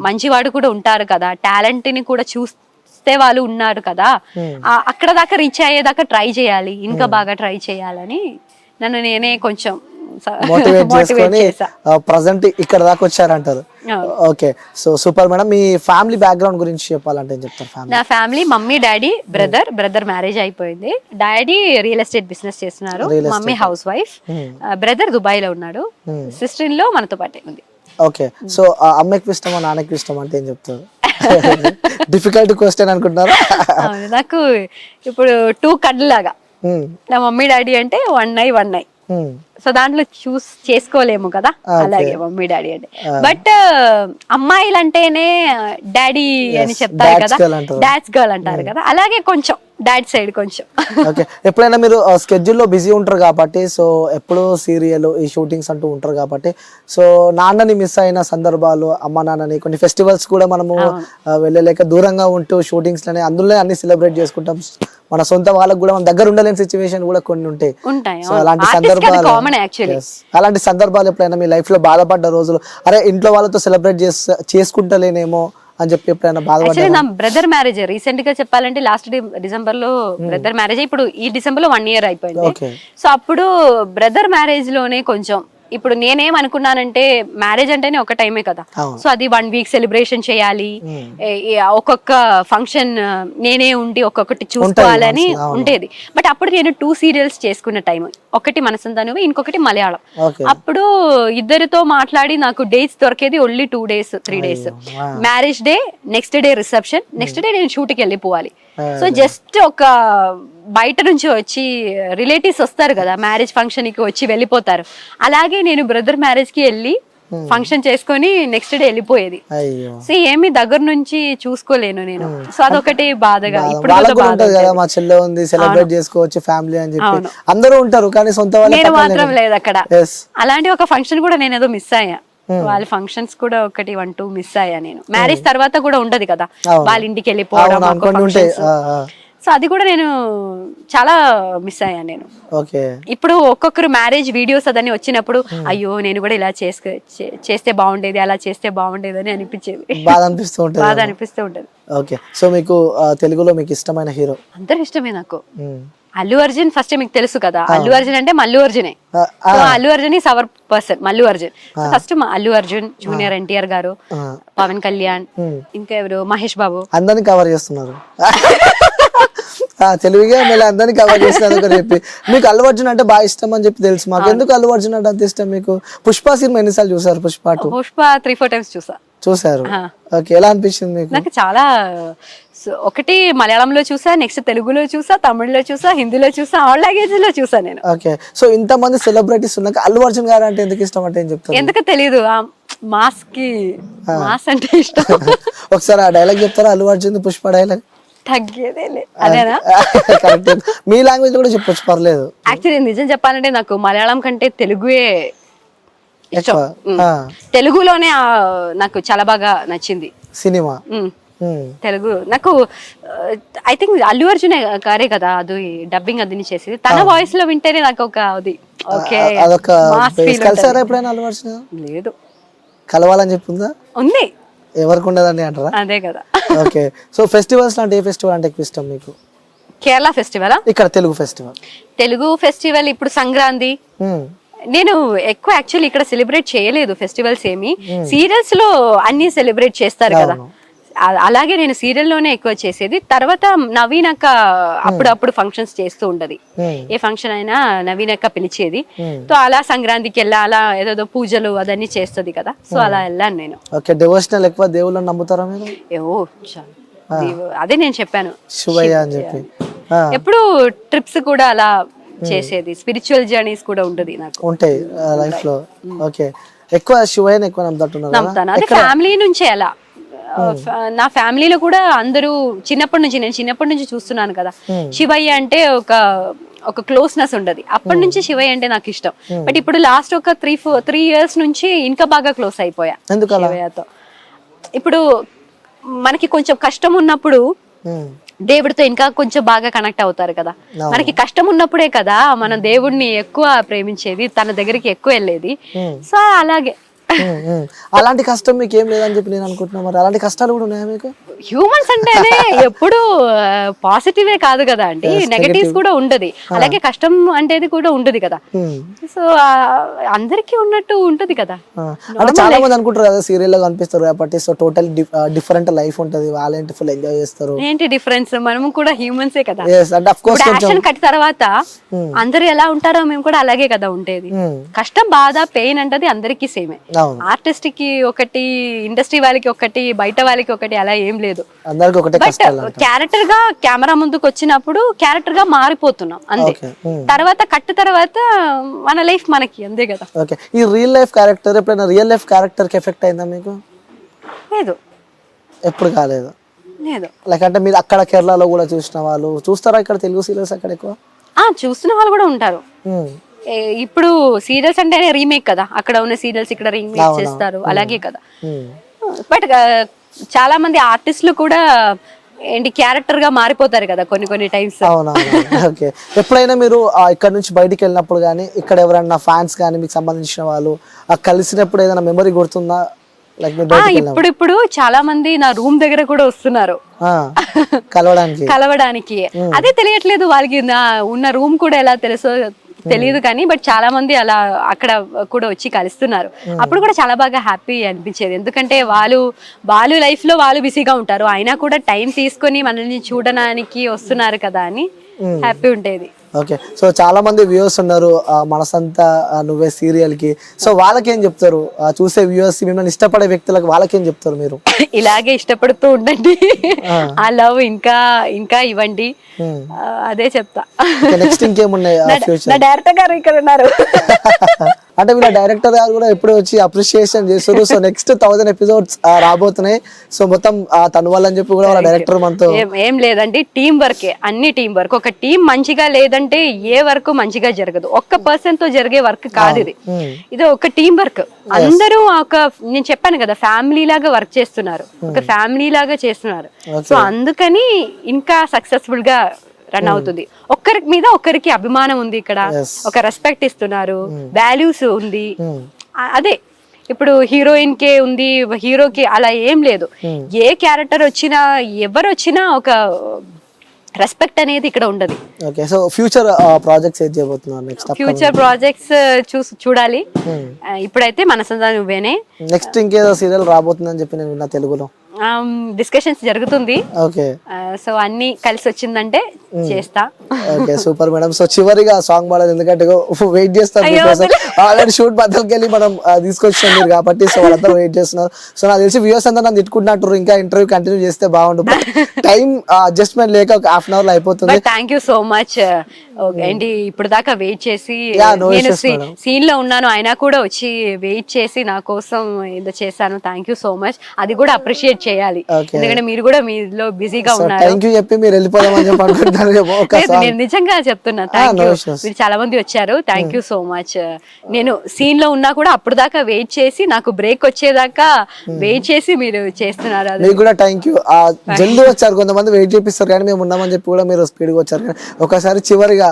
మంచివాడు కూడా ఉంటారు కదా, టాలెంట్ ని కూడా చూస్తే వాళ్ళు ఉన్నారు కదా, అక్కడ దాకా రీచ్ అయ్యేదాకా ట్రై చేయాలి, ఇంకా బాగా ట్రై చేయాలని నన్ను నేనే కొంచెం మోటివేట్ చేసుకొని ప్రెజెంట్ ఇక్కడ దాకా వచ్చారంటారు. Okay, so super madam. మీ ఫ్యామిలీ బ్యాక్గ్రౌండ్ గురించి చెప్పాలంటే ఏం చెప్తారు? నా family mummy, daddy, brother marriage అయిపోయింది, డాడీ రియల్ ఎస్టేట్ బిజినెస్ చేస్తున్నారు, mummy housewife, brother Dubai లో ఉన్నాడు, సిస్టర్ ఇన్ లో మనతో పాటే ఉంది. ఓకే, సో అమ్మకి ఇష్టమా నాన్నకి ఇష్టం అంటే ఏం చెప్తారు? డిఫికల్ట్ క్వశ్చన్ అనుకుంటున్నారా? నాకు ఇప్పుడు 2 కడ్లాగా, నా మమ్మీ డాడీ అంటే 1 eye. సో దాంట్లో చూస్ చేసుకోలేము కదా, అలాగే మమ్మీ డాడీ అంటే. బట్ అమ్మాయిలు అంటేనే డాడీ అని చెప్తారు కదా, డాడ్స్ గర్ల్ అంటారు కదా, అలాగే కొంచెం డాడ్ సైడ్ కొంచెం. ఓకే, ఎప్పుడైనా మీరు స్కెడ్యూల్లో బిజీ ఉంటారు కాబట్టి, సో ఎప్పుడు సీరియల్ ఈ షూటింగ్స్ అంటూ ఉంటారు కాబట్టి, సో నాన్నని మిస్ అయిన సందర్భాలు, అమ్మ నాన్నని, కొన్ని ఫెస్టివల్స్ కూడా మనము వెళ్ళలేక దూరంగా ఉంటూ షూటింగ్స్ లోనే అందులో అన్ని సెలబ్రేట్ చేసుకుంటాం, మన సొంత వాళ్ళకి కూడా మన దగ్గర ఉండలేని సిచ్యువేషన్ కూడా కొన్ని ఉంటాయి. సో అలాంటి సందర్భాలు ఎప్పుడైనా మీ లైఫ్ లో బాధపడ్డ రోజులు, అరే ఇంట్లో వాళ్ళతో సెలబ్రేట్ చేసుకుంటలేనేమో అని చెప్పి ఎప్పుడైనా బాధపడ్డా? నా బ్రదర్ మ్యారేజ్ రీసెంట్ గా చెప్పాలంటే లాస్ట్ డిసెంబర్ లో బ్రదర్ మ్యారేజ్, ఇప్పుడు ఈ డిసెంబర్ లో 1 year అయిపోయింది. సో అప్పుడు బ్రదర్ మ్యారేజ్ లోనే కొంచెం ఇప్పుడు నేనేమనుకున్నానంటే మ్యారేజ్ అంటేనే ఒక టైమే కదా, అవును. సో అది 1 వీక్ సెలబ్రేషన్ చేయాలి, ఒక్కొక్క ఫంక్షన్ నేనే ఉండి ఒక్కొక్కటి చూసుకోవాలని అవును. ఉండేది. బట్ అప్పుడు నేను 2 సీరియల్స్ చేసుకున్న టైం, ఒకటి మనసంతా నువ్వు, ఇంకొకటి మలయాళం. ఓకే. అప్పుడు ఇద్దరితో మాట్లాడి నాకు డేట్స్ దొరికేది only 2 days 3 days. Marriage day, next day reception, next day నేను షూట్కి వెళ్ళిపోవాలి. సో జస్ట్ ఒక బయట నుంచి వచ్చి రిలేటివ్స్ వస్తారు కదా మ్యారేజ్ ఫంక్షన్ కి వచ్చి వెళ్ళిపోతారు, అలాగే నేను బ్రదర్ మ్యారేజ్ కి వెళ్ళి ఫంక్షన్ చేసుకొని నెక్స్ట్ డే వెళ్ళిపోయేది. అయ్యో, సో ఏమి దగ్గర నుంచి చూసుకోలేను నేను. సో అదొకటి బాధగా, ఇప్పుడు వాళ్ళకు కూడా కూడా బాధ ఉంటది కదా, ఉంటుంది. మా చెల్లె ఉంది సెలబ్రేట్ చేసుకోవచ్చు ఫ్యామిలీ అని చెప్పి అవును. అందరూ ఉంటారు, కానీ సొంత వాళ్ళ నేను మాత్రం లేదు అక్కడ. Yes. అలాంటి ఒక ఫంక్షన్ కూడా నేను ఏదో మిస్ అయ్యా, వాళ్ళ ఫంక్షన్స్ కూడా ఒకటి 1-2 మిస్ అయ్యా నేను. మ్యారేజ్ తర్వాత కూడా ఉండదు కదా వాళ్ళ ఇంటికి వెళ్ళిపోవడం, అవును, కొన్ని ఉంటాయి. సో అది కూడా నేను చాలా మిస్ అయ్యాను నేను. ఓకే. ఇప్పుడు ఒక్కొక్కరు మ్యారేజ్ వీడియోస్ అదని వచ్చినప్పుడు అయ్యో నేను కూడా ఇలా చేస్తే బాగుండేది, అలా చేస్తే బాగుండేది అని అనిపించేది, బాధ అనిపిస్తూ ఉంటుంది. బాధ అనిపిస్తూ ఉంటది. ఓకే. సో మీకు తెలుగులో మీకు ఇష్టమైన హీరో? అందరు ఇష్టమే నాకు. అల్లు అర్జున్ ఫస్ట్ మీకు తెలుసు కదా, అల్లు అర్జున్ అంటే మల్లు అర్జునే. Allu Arjun is our person, Mallu Arjun. First Allu Arjun, junior NTR garu, Pavan Kalyan, ఇంకా ఎవరు, మహేష్ బాబు. అందరిని కవర్ చేస్తున్నారు తెలుగుగా మళ్ళీ అందరినీ కవర్ చేస్తున్నారు అని చెప్పి. మీకు అల్లు అర్జున్ అంటే బాగా ఇష్టం అని చెప్పి తెలుసు మాకు. ఎందుకు అల్లు అర్జున్ అంటే అంత ఇష్టం మీకు? పుష్ప సినిమా ఎన్నిసార్లు చూసారు? పుష్ప 2 పుష్ప 3-4 times చూసారు. ఓకే. ఎలా అనిపించింది మీకు? నాకు చాలా, ఒకటి మలయాళంలో చూసా, నెక్స్ట్ తెలుగులో చూసా, తమిళ్లో చూసా, హిందీలో చూసా, ఆల్ లాంగ్వేజ్ లో చూసా నేను. ఓకే. సో ఇంత మంది సెలబ్రిటీస్ ఉన్నాక అల్లు అర్జున్ గారు అంటే ఎందుకు ఇష్టం అంటే ఏం చెప్తారు? ఎందుకు తెలీదు, మాస్ కి, మాస్ అంటే ఇష్టం. ఒకసారి ఆ డైలాగ్ చెప్తారా అల్లు అర్జున్ పుష్ప డైలాగ్? తగ్గేదేలే అదేనా? కరెక్ట్. మీ లాంగ్వేజ్ కూడా చెప్పొచ్చు, పర్లేదు. యాక్చువల్లీ నిజం చెప్పాలంటే నాకు మలయాళం కంటే తెలుగుయే ఇష్టం. తెలుగులోనే నాకు చాలా బాగా నచ్చింది సినిమా. తెలుగు నాకు ఐ థింక్ అల్లు అర్జున్ గారే కదా అది డబ్బింగ్ అది చేసేది, తన వాయిస్ లో వింటేనే నాకు ఒక అది ఓకే. అదొక కలిసారా ఎప్పుడైనా అల్లు అర్జున్? లేదు. కలవాలని చెప్పిందా? ఉంది. ఎవరికి ఉండదండి అంటారా? అదే కదా. ఓకే. సో ఫెస్టివల్స్ అంటే ఏ ఫెస్టివల్ అంటే ఎక్కువ ఇష్టం మీకు? కేరళ ఫెస్టివల్, ఇక్కడ తెలుగు ఫెస్టివల్. తెలుగు ఫెస్టివల్ ఇప్పుడు సంక్రాంతి. నేను ఎక్కువ యాక్చువల్లీ ఇక్కడ సెలబ్రేట్ చేయలేదు ఫెస్టివల్స్ ఏమి, సీరియల్స్ లో అన్ని సెలబ్రేట్ చేస్తారు కదా, అలాగే నేను సీరియల్ లోనే ఎక్కువ చేసేది. తర్వాత నవీన్ అక్క అప్పుడప్పుడు ఫంక్షన్స్ చేస్తూ ఉండదు, ఏ ఫంక్షన్ అయినా నవీన్ అక్క పిలిచేది. సో అలా సంక్రాంతికి వెళ్ళా, అలా ఏదో పూజలు అదన్నీ చేస్తుంది కదా, సో అలా వెళ్ళాను నేను. ఓకే. డివోషనల్ ఎక్కువ దేవుళ్ళని నమ్ముతారా మీరు? అదే నేను చెప్పాను శివయ్య అని చెప్పి. ఎప్పుడు ట్రిప్స్ కూడా అలా చేసేది, స్పిరిచువల్ జర్నీస్ కూడా ఉంటది నాకు, ఉంటాయి లైఫ్ లో. ఓకే. ఎక్కువ శివయ్యని ఎక్కువ నమ్ముతాను. అదే ఫ్యామిలీ నుంచే అలా. నా ఫ్యామిలీలో కూడా అందరూ నేను చిన్నప్పటి నుంచి చూస్తున్నాను కదా, శివయ్య అంటే ఒక క్లోజ్నెస్ ఉండదు. అప్పటి నుంచి శివయ్య అంటే నాకు ఇష్టం. బట్ ఇప్పుడు లాస్ట్ ఒక 3 years నుంచి ఇంకా బాగా క్లోజ్ అయిపోయా శివయ్యతో. ఇప్పుడు మనకి కొంచెం కష్టం ఉన్నప్పుడు దేవుడితో ఇంకా కొంచెం బాగా కనెక్ట్ అవుతారు కదా. మనకి కష్టం ఉన్నప్పుడే కదా మనం దేవుడిని ఎక్కువ ప్రేమించేది, తన దగ్గరికి ఎక్కువ వెళ్ళేది. సో అలాగే అలాంటి కష్టం మీకు ఏం లేదని చెప్పి నేను అనుకుంటున్నా. మరి అలాంటి కష్టాలు కూడా ఉన్నాయా మీకు? హ్యూమన్స్ అంటేనే ఎప్పుడు పాజిటివే కాదు కదా అండి, నెగటివ్స్ కూడా ఉండదు. అలాగే కష్టం అంటేది కూడా ఉండదు కదా. సో అందరికి ఉన్నట్టు ఉంటది కదా. అంటే చాలా మంది అనుకుంటారు కదా సీరియల్ లో కనిపిస్తారు కాబట్టి, సో టోటల్ డిఫరెంట్ లైఫ్ ఉంటది, వాళ్ళేంటి ఫుల్ ఎంజాయ్ చేస్తారు. ఏంటి డిఫరెన్స్, మనం కూడా హ్యూమన్సే కదా. అంటే ఆఫ్ కోర్స్ యాక్షన్ కట్ తర్వాత అందరూ ఎలా ఉంటారో మేము కూడా అలాగే కదా ఉండేది. కష్టం, బాధ, పెయిన్ అంటది అందరికి సేమే. ఆర్టిస్ట్ కి ఒకటి, ఇండస్ట్రీ వాళ్ళకి ఒకటి, బయట వాళ్ళకి ఒకటి, అలా ఏం లేదు. బట్ క్యారెక్టర్ గా కెమెరా ముందుకు వచ్చినప్పుడు క్యారెక్టర్ గా మారిపోతున్నాం అంతే. తర్వాత కట్ తర్వాత మన లైఫ్ మనకి అంతే కదా. ఓకే. ఈ రియల్ లైఫ్ క్యారెక్టర్ ఎప్పుడైనా రియల్ లైఫ్ క్యారెక్టర్ కి ఎఫెక్ట్ అయిందా మీకు? లేదు. ఎప్పుడు కాలేదు? లేదు. లైక్ అంటే మీరు అక్కడ కేరళలో కూడా చూసిన వాళ్ళు చూస్తారా ఇక్కడ తెలుగు సీరియల్స్ అక్కడ ఎక్కువ? చూస్తున్న వాళ్ళు కూడా ఉంటారు. ఇప్పుడు సీరియల్స్ అంటేనే రీమేక్ కదా, అక్కడ ఉన్న సీరియల్స్ ఇక్కడ రీమేక్ చేస్తారు, అలాగే కదా. బట్ చాలా మంది ఆర్టిస్టులు కూడా ఏంటి క్యారెక్టర్ గా మారిపోతారు కదా కొన్ని టైమ్స్. ఓకే. ఎప్పుడైనా మీరు ఇక్కడ నుంచి బయటికి వెళ్ళినప్పుడు కానీ, ఇక్కడ ఎవరైనా ఫ్యాన్స్ కానీ మీకు సంబంధించిన వాళ్ళు కలిసినప్పుడు ఏదైనా మెమరీ గుర్తుందా? ఇప్పుడు చాలా మంది నా రూమ్ దగ్గర కూడా వస్తున్నారు కలవడానికి. అదే తెలియట్లేదు వాళ్ళకి నా ఉన్న రూమ్ కూడా ఎలా తెలుసో తెలియదు కానీ బట్ చాలా మంది అలా అక్కడ కూడా వచ్చి కలుస్తున్నారు. అప్పుడు కూడా చాలా బాగా హ్యాపీ అనిపించేది, ఎందుకంటే వాళ్ళు లైఫ్ లో వాళ్ళు బిజీగా ఉంటారు, అయినా కూడా టైం తీసుకొని మనల్ని చూడడానికి వస్తున్నారు కదా అని హ్యాపీ ఉండేది. ఓకే, సో చాలా మంది వ్యూవర్స్ ఉన్నారు మనసంతా నువ్వే సీరియల్ కి, సో వాళ్ళకేం చెప్తారు? చూసే వ్యూవర్స్, మిమ్మల్ని ఇష్టపడే వ్యక్తులకు వాళ్ళకేం చెప్తారు మీరు? ఇలాగే ఇష్టపడుతూ ఉండండి, ఆ లవ్ ఇంకా ఇంకా ఇవ్వండి, అదే చెప్తా. నెక్స్ట్ ఇంకేమున్నాయి ఫ్యూచర్? నా డైరెక్టర్ గారు ఇక్కడ ఉన్నారు. అంటే వీళ్ళ డైరెక్టర్ గారు కూడా ఎప్పుడు వచ్చి అప్రిషియేషన్ చేస్తారు. సో నెక్స్ట్ 1000 ఎపిసోడ్స్ రాబోతున్నాయి. సో మొత్తం తన వల్ల అని చెప్పి కూడా వాళ్ళ డైరెక్టర్ మనతో ఏం లేదండి, టీం వర్కే, అన్ని టీం వర్క్. ఒక టీం మంచిగా లేదంటే ఏ వర్క్ మంచిగా జరగదు. ఒక్క పర్సన్ తో జరిగే వర్క్ కాదు ఇది, ఇది ఒక టీం వర్క్. అందరూ నేను చెప్పాను కదా, ఫ్యామిలీ లాగా వర్క్ చేస్తున్నారు, ఒక ఫ్యామిలీ లాగా చేస్తున్నారు. సో అందుకని ఇంకా సక్సెస్ఫుల్ గా రన్ అవుతుంది. ఒక్కరి మీద ఒక్కరికి అభిమానం ఉంది ఇక్కడ, ఒక రెస్పెక్ట్ ఇస్తున్నారు, వాల్యూస్ ఉంది. అదే ఇప్పుడు హీరోయిన్ కే ఉంది, హీరోకి అలా ఏం లేదు. ఏ క్యారెక్టర్ వచ్చినా ఎవరు వచ్చినా ఒక రెస్పెక్ట్ అనేది ఇక్కడ ఉండదు. ఓకే, సో ఫ్యూచర్ ప్రాజెక్ట్స్ ఏం చేయబోతున్నారు? నెక్స్ట్ ఫ్యూచర్ ప్రాజెక్ట్స్ చూడాలి. ఇప్పుడైతే మనసంతా నువ్వేనే. నెక్స్ట్ ఇంకేదో సీరియల్ రాబోతుందని చెప్పి నేను విన్నా తెలుగులో. డిస్కషన్స్ జరుగుతుంది. ఓకే, సో అన్ని కలిసి వచ్చిందంటే చేస్తా. Okay, super madam. సో చివరిగా సాంగ్ పాడాలి, ఎందుకంటే వెయిట్ చేస్తారు. ఆల్రెడీ షూట్ బద్దలకి వెళ్ళి మనం తీసుకొచ్చాం మీరు కాబట్టి, సో వాళ్ళందరూ వెయిట్ చేస్తున్నారు. సో నాకు తెలిసి వ్యూవర్స్ అంతా నన్ను తిట్టుకుంటున్నారు, ఇంకా ఇంటర్వ్యూ కంటిన్యూ చేస్తే బాగుండు. టైం అడ్జస్ట్మెంట్ లేక ఒక హాఫ్ అన్ అవర్ లో అయిపోతుంది. Thank you so much. ఏంటి ఇప్పుడు దాకా వెయిట్ చేసి, నేను సీన్ లో ఉన్నాను అయినా కూడా వచ్చి వెయిట్ చేసి నా కోసం ఏదో చేశాను. Thank you so much. అది కూడా అప్రిషియేట్ చేయాలి, ఎందుకంటే మీరు కూడా మీలో బిజీగా ఉన్నారు. థ్యాంక్ యూ చెప్పి మీరు వెళ్ళిపోదామని చెప్పి అనుకుంటున్నారు. నేను నిజంగా చెప్తున్నా, థ్యాంక్ యూ. మీరు చాలా మంది వచ్చారు, థ్యాంక్ యూ సో మచ్. నేను సీన్ లో ఉన్నా కూడా అప్పుడు దాకా వెయిట్ చేసి, నాకు బ్రేక్ వచ్చేదాకా వెయిట్ చేసి మీరు చేస్తున్నారు. మీకు కూడా థ్యాంక్ యూ. జల్దీ వచ్చారు, కొంతమంది వెయిట్ చేపిస్తారు కానీ మేము ఉన్నామని చెప్పి కూడా మీరు స్పీడ్ గా వచ్చారు. ఒకసారి చివరిగా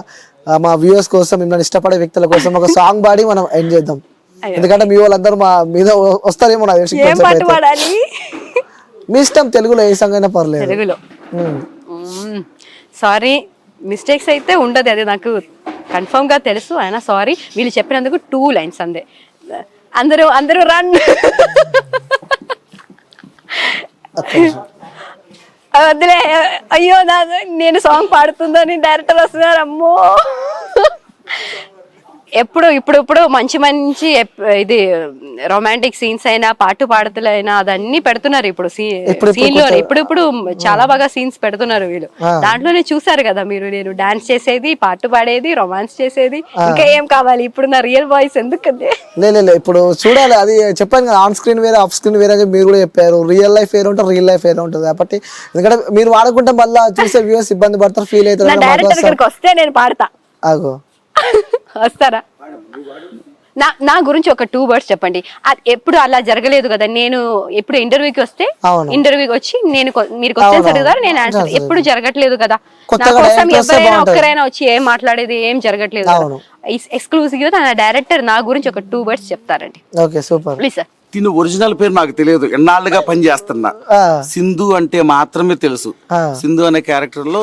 మా వ్యూవర్స్ కోసం, మిమ్మల్ని ఇష్టపడే వ్యక్తుల కోసం ఒక సాంగ్ పాడి మనం ఎండ్ చేద్దాం, ఎందుకంటే మీ వాళ్ళందరూ మా మీద వస్తారేమో నాకు తెలిసి. మీ ఇష్టం, తెలుగులో ఏ సాంగ్ అయినా పర్లేదు. తెలుగులో సారీ, మిస్టేక్స్ అయితే ఉండదు, అది నాకు కన్ఫర్మ్ గా తెలుసు. అయినా సారీ, వీళ్ళు చెప్పినందుకు 2 లైన్స్ అందే. అందరూ రన్. వద్దులే, అయ్యో నేను సాంగ్ పాడుతుందని డైరెక్టర్ వస్తున్నారు, అమ్మో. ఇప్పుడు మంచి ఇది రొమాంటిక్ సీన్స్ అయినా, పాటు పాడుతులైనా అదన్నీ పెడుతున్నారు ఇప్పుడు సీన్ లో. ఇప్పుడు చాలా బాగా సీన్స్ పెడుతున్నారు వీళ్ళు. దాంట్లోనే చూసారు కదా మీరు, నేను డాన్స్ చేసేది, పాటు పాడేది, రొమాన్స్ చేసేది, ఇంకా ఏం కావాలి? ఇప్పుడు నా రియల్ వాయిస్ ఎందుకంటే ఇప్పుడు చూడాలి. అది చెప్పాను కదా, ఆన్ స్క్రీన్ వేరే, ఆఫ్ స్క్రీన్ వేరే మీరు కూడా చెప్పారు. రియల్ లైఫ్ వేరే ఉంటుంది, రియల్ లైఫ్ వేరే ఉంటుంది. కాబట్టి ఎందుకంటే మీరు వాడుకుంటే మళ్ళీ చూసే వ్యూవర్స్ ఇబ్బంది పడతారు, ఫీల్ అవుతారు. డైరెక్టర్ దగ్గరికి వస్తే నేను పాడతా, వస్తారా? నా గురించి ఒక 2 words చెప్పండి. ఎప్పుడు అలా జరగలేదు కదా, నేను ఎప్పుడు ఇంటర్వ్యూకి వస్తే, ఇంటర్వ్యూకి వచ్చి మీరు క్వశ్చన్స్ అడుగుతారు, నేను ఆన్సర్. ఎప్పుడు జరగట్లేదు కదా, నా కోసం ఎవరైనా ఒక్కరైనా వచ్చి ఏం మాట్లాడేది ఏం జరగట్లేదు. ఎక్స్క్లూజివ్ గా డైరెక్టర్ నా గురించి ఒక 2 words చెప్తారండి. Okay, super. Please sir. తిను ఒరిజినల్ పేరు నాకు తెలియదు, ఎన్నాళ్ళుగా పని చేస్తున్నా. సింధు అంటే మాత్రమే తెలుసు. సింధు అనే క్యారెక్టర్ లో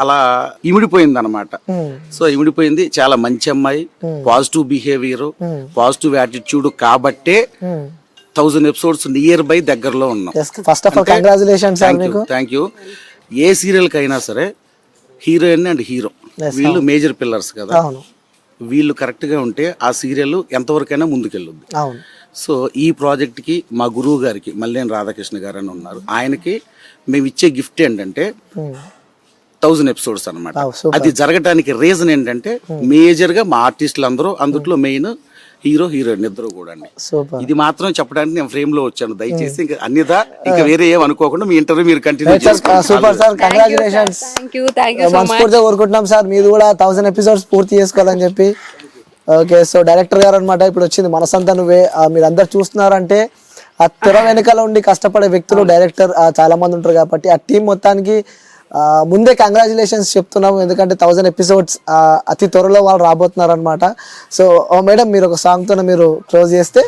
అలా ఇమిడిపోయింది అనమాట. సో ఇమిడిపోయింది, చాలా మంచి అమ్మాయి, పాజిటివ్ బిహేవియర్, పాజిటివ్ యాటిట్యూడ్. కాబట్టే 1000 ఎపిసోడ్స్ నియర్ బై దగ్గరలో ఉన్నాం. First of all congratulations. Thank you. A serial కైనా సరే హీరోయిన్ అండ్ హీరో వీళ్ళు మేజర్ పిల్లర్స్ కదా. వీళ్ళు కరెక్ట్ గా ఉంటే ఆ సీరియల్ ఎంతవరకైనా ముందుకెళ్ళుద్ది. సో ఈ ప్రాజెక్ట్కి మా గురువు గారికి మల్లేని రాధాకృష్ణ గారు అని ఉన్నారు, ఆయనకి మేము ఇచ్చే గిఫ్ట్ ఏంటంటే 1000 ఎపిసోడ్స్ అనమాట. అది జరగటానికి రీజన్ ఏంటంటే మేజర్ గా మా ఆర్టిస్టులు అందరూ, అందులో మెయిన్ హీరో హీరోయిన్ ఇద్దరు కూడా అండి. ఇది మాత్రం చెప్పడానికి నేను ఫ్రేమ్ లో వచ్చాను. దయచేసి ఇంకా అన్యదా ఇంకా వేరే ఏం అనుకోకుండా మీ ఇంటర్వ్యూ మీరు కంటిన్యూ చేసుకోండి. Super sir, congratulations. మనస్ఫూర్తిగా కోరుకుంటున్నాం సార్, మీరు కూడా 1000 ఎపిసోడ్స్ పూర్తి చేసుకోవాలని చెప్పి. ఓకే, సో డైరెక్టర్ గారు అనమాట ఇప్పుడు వచ్చింది మనసంతా నువ్వే. మీరు అందరు చూస్తున్నారంటే ఆ తెర వెనకాల ఉండి కష్టపడే వ్యక్తులు డైరెక్టర్ చాలా మంది ఉంటారు. కాబట్టి ఆ టీం మొత్తానికి ముందే కంగ్రాచులేషన్స్ చెప్తున్నాము, ఎందుకంటే 1000 ఎపిసోడ్స్ అతి త్వరలో వాళ్ళు రాబోతున్నారు అనమాట. సో మేడం, మీరు ఒక సాంగ్ తో మీరు క్లోజ్ చేస్తే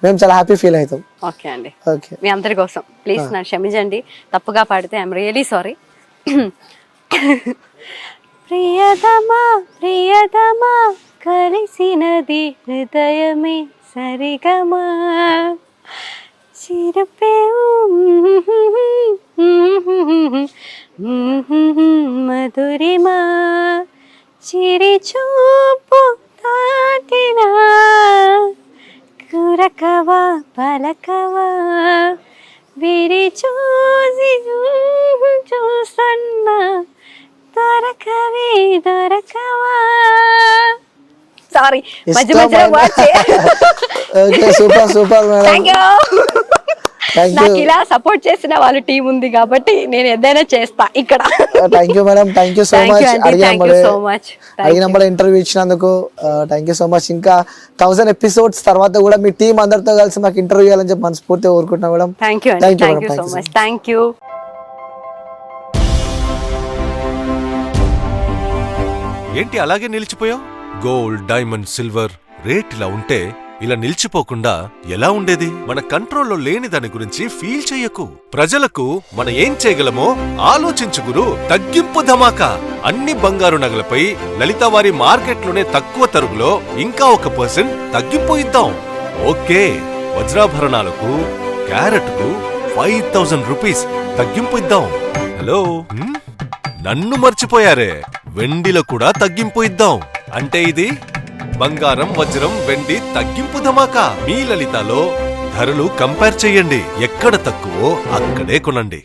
మేము చాలా హ్యాపీ ఫీల్ అవుతాం. ఓకే అండి, ఓకే. మీ అందరి కోసం ప్లీజ్ నన్ను క్షమించండి, తప్పుగా పాడితే ఐఎమ్ రియలీ సారీ. ప్రియతమా ప్రియతమా కలిసినది హృదయమే సరిగమా చిరుపే మధురిమా చిరి చూపు తాకినా కురకవా పలకవా విరి చూసి చూసన్నా దొరకవే దొరకవా. సారీ మధ్య మధ్యలో ఓకే సూపర్ సూపర్ మేడం. నాకు ఇలా సపోర్ట్ చేసిన వాళ్ళు టీం ఉంది కాబట్టి నేను ఏదైనా చేస్తా ఇక్కడ. Thank you madam, thank you so much. అడిగిన ఇంటర్వ్యూ ఇచ్చినందుకు థ్యాంక్ యూ సో మచ్. ఇంకా 1000 ఎపిసోడ్స్ తర్వాత కూడా మీ టీం అందరితో కలిసి మాకు ఇంటర్వ్యూ చేయాలని చెప్పి మనస్ఫూర్తిగా కోరుకుంటున్నాం madam. Thank you so much. Thank you. ఏంటి అలాగే నిలిచిపోయావు? గోల్డ్, డైమండ్, సిల్వర్ రేట్ ఇలా ఉంటే ఇలా నిలిచిపోకుండా ఎలా ఉండేది? మన కంట్రోల్లో లేని దాని గురించి ఫీల్ చెయ్యకు. ప్రజలకు మనం ఏం చేయగలమో ఆలోచించు గురు. తగ్గింపు ధమాకా. అన్ని బంగారు నగలపై లలిత వారి మార్కెట్లోనే తక్కువ తరుగులో ఇంకా 1% తగ్గింపు ఇద్దాం. ఓకే, వజ్రాభరణాలకు క్యారెట్కు 5000 రూపీస్ తగ్గింపు ఇద్దాం. హలో, నన్ను మర్చిపోయారే. వెండిలో కూడా తగ్గింపు ఇద్దాం. అంటే ఇది బంగారం, వజ్రం, వెండి తగ్గింపు ధమాకా. మీ లలితలో ధరలు కంపేర్ చెయ్యండి. ఎక్కడ తక్కువో అక్కడే కొనండి.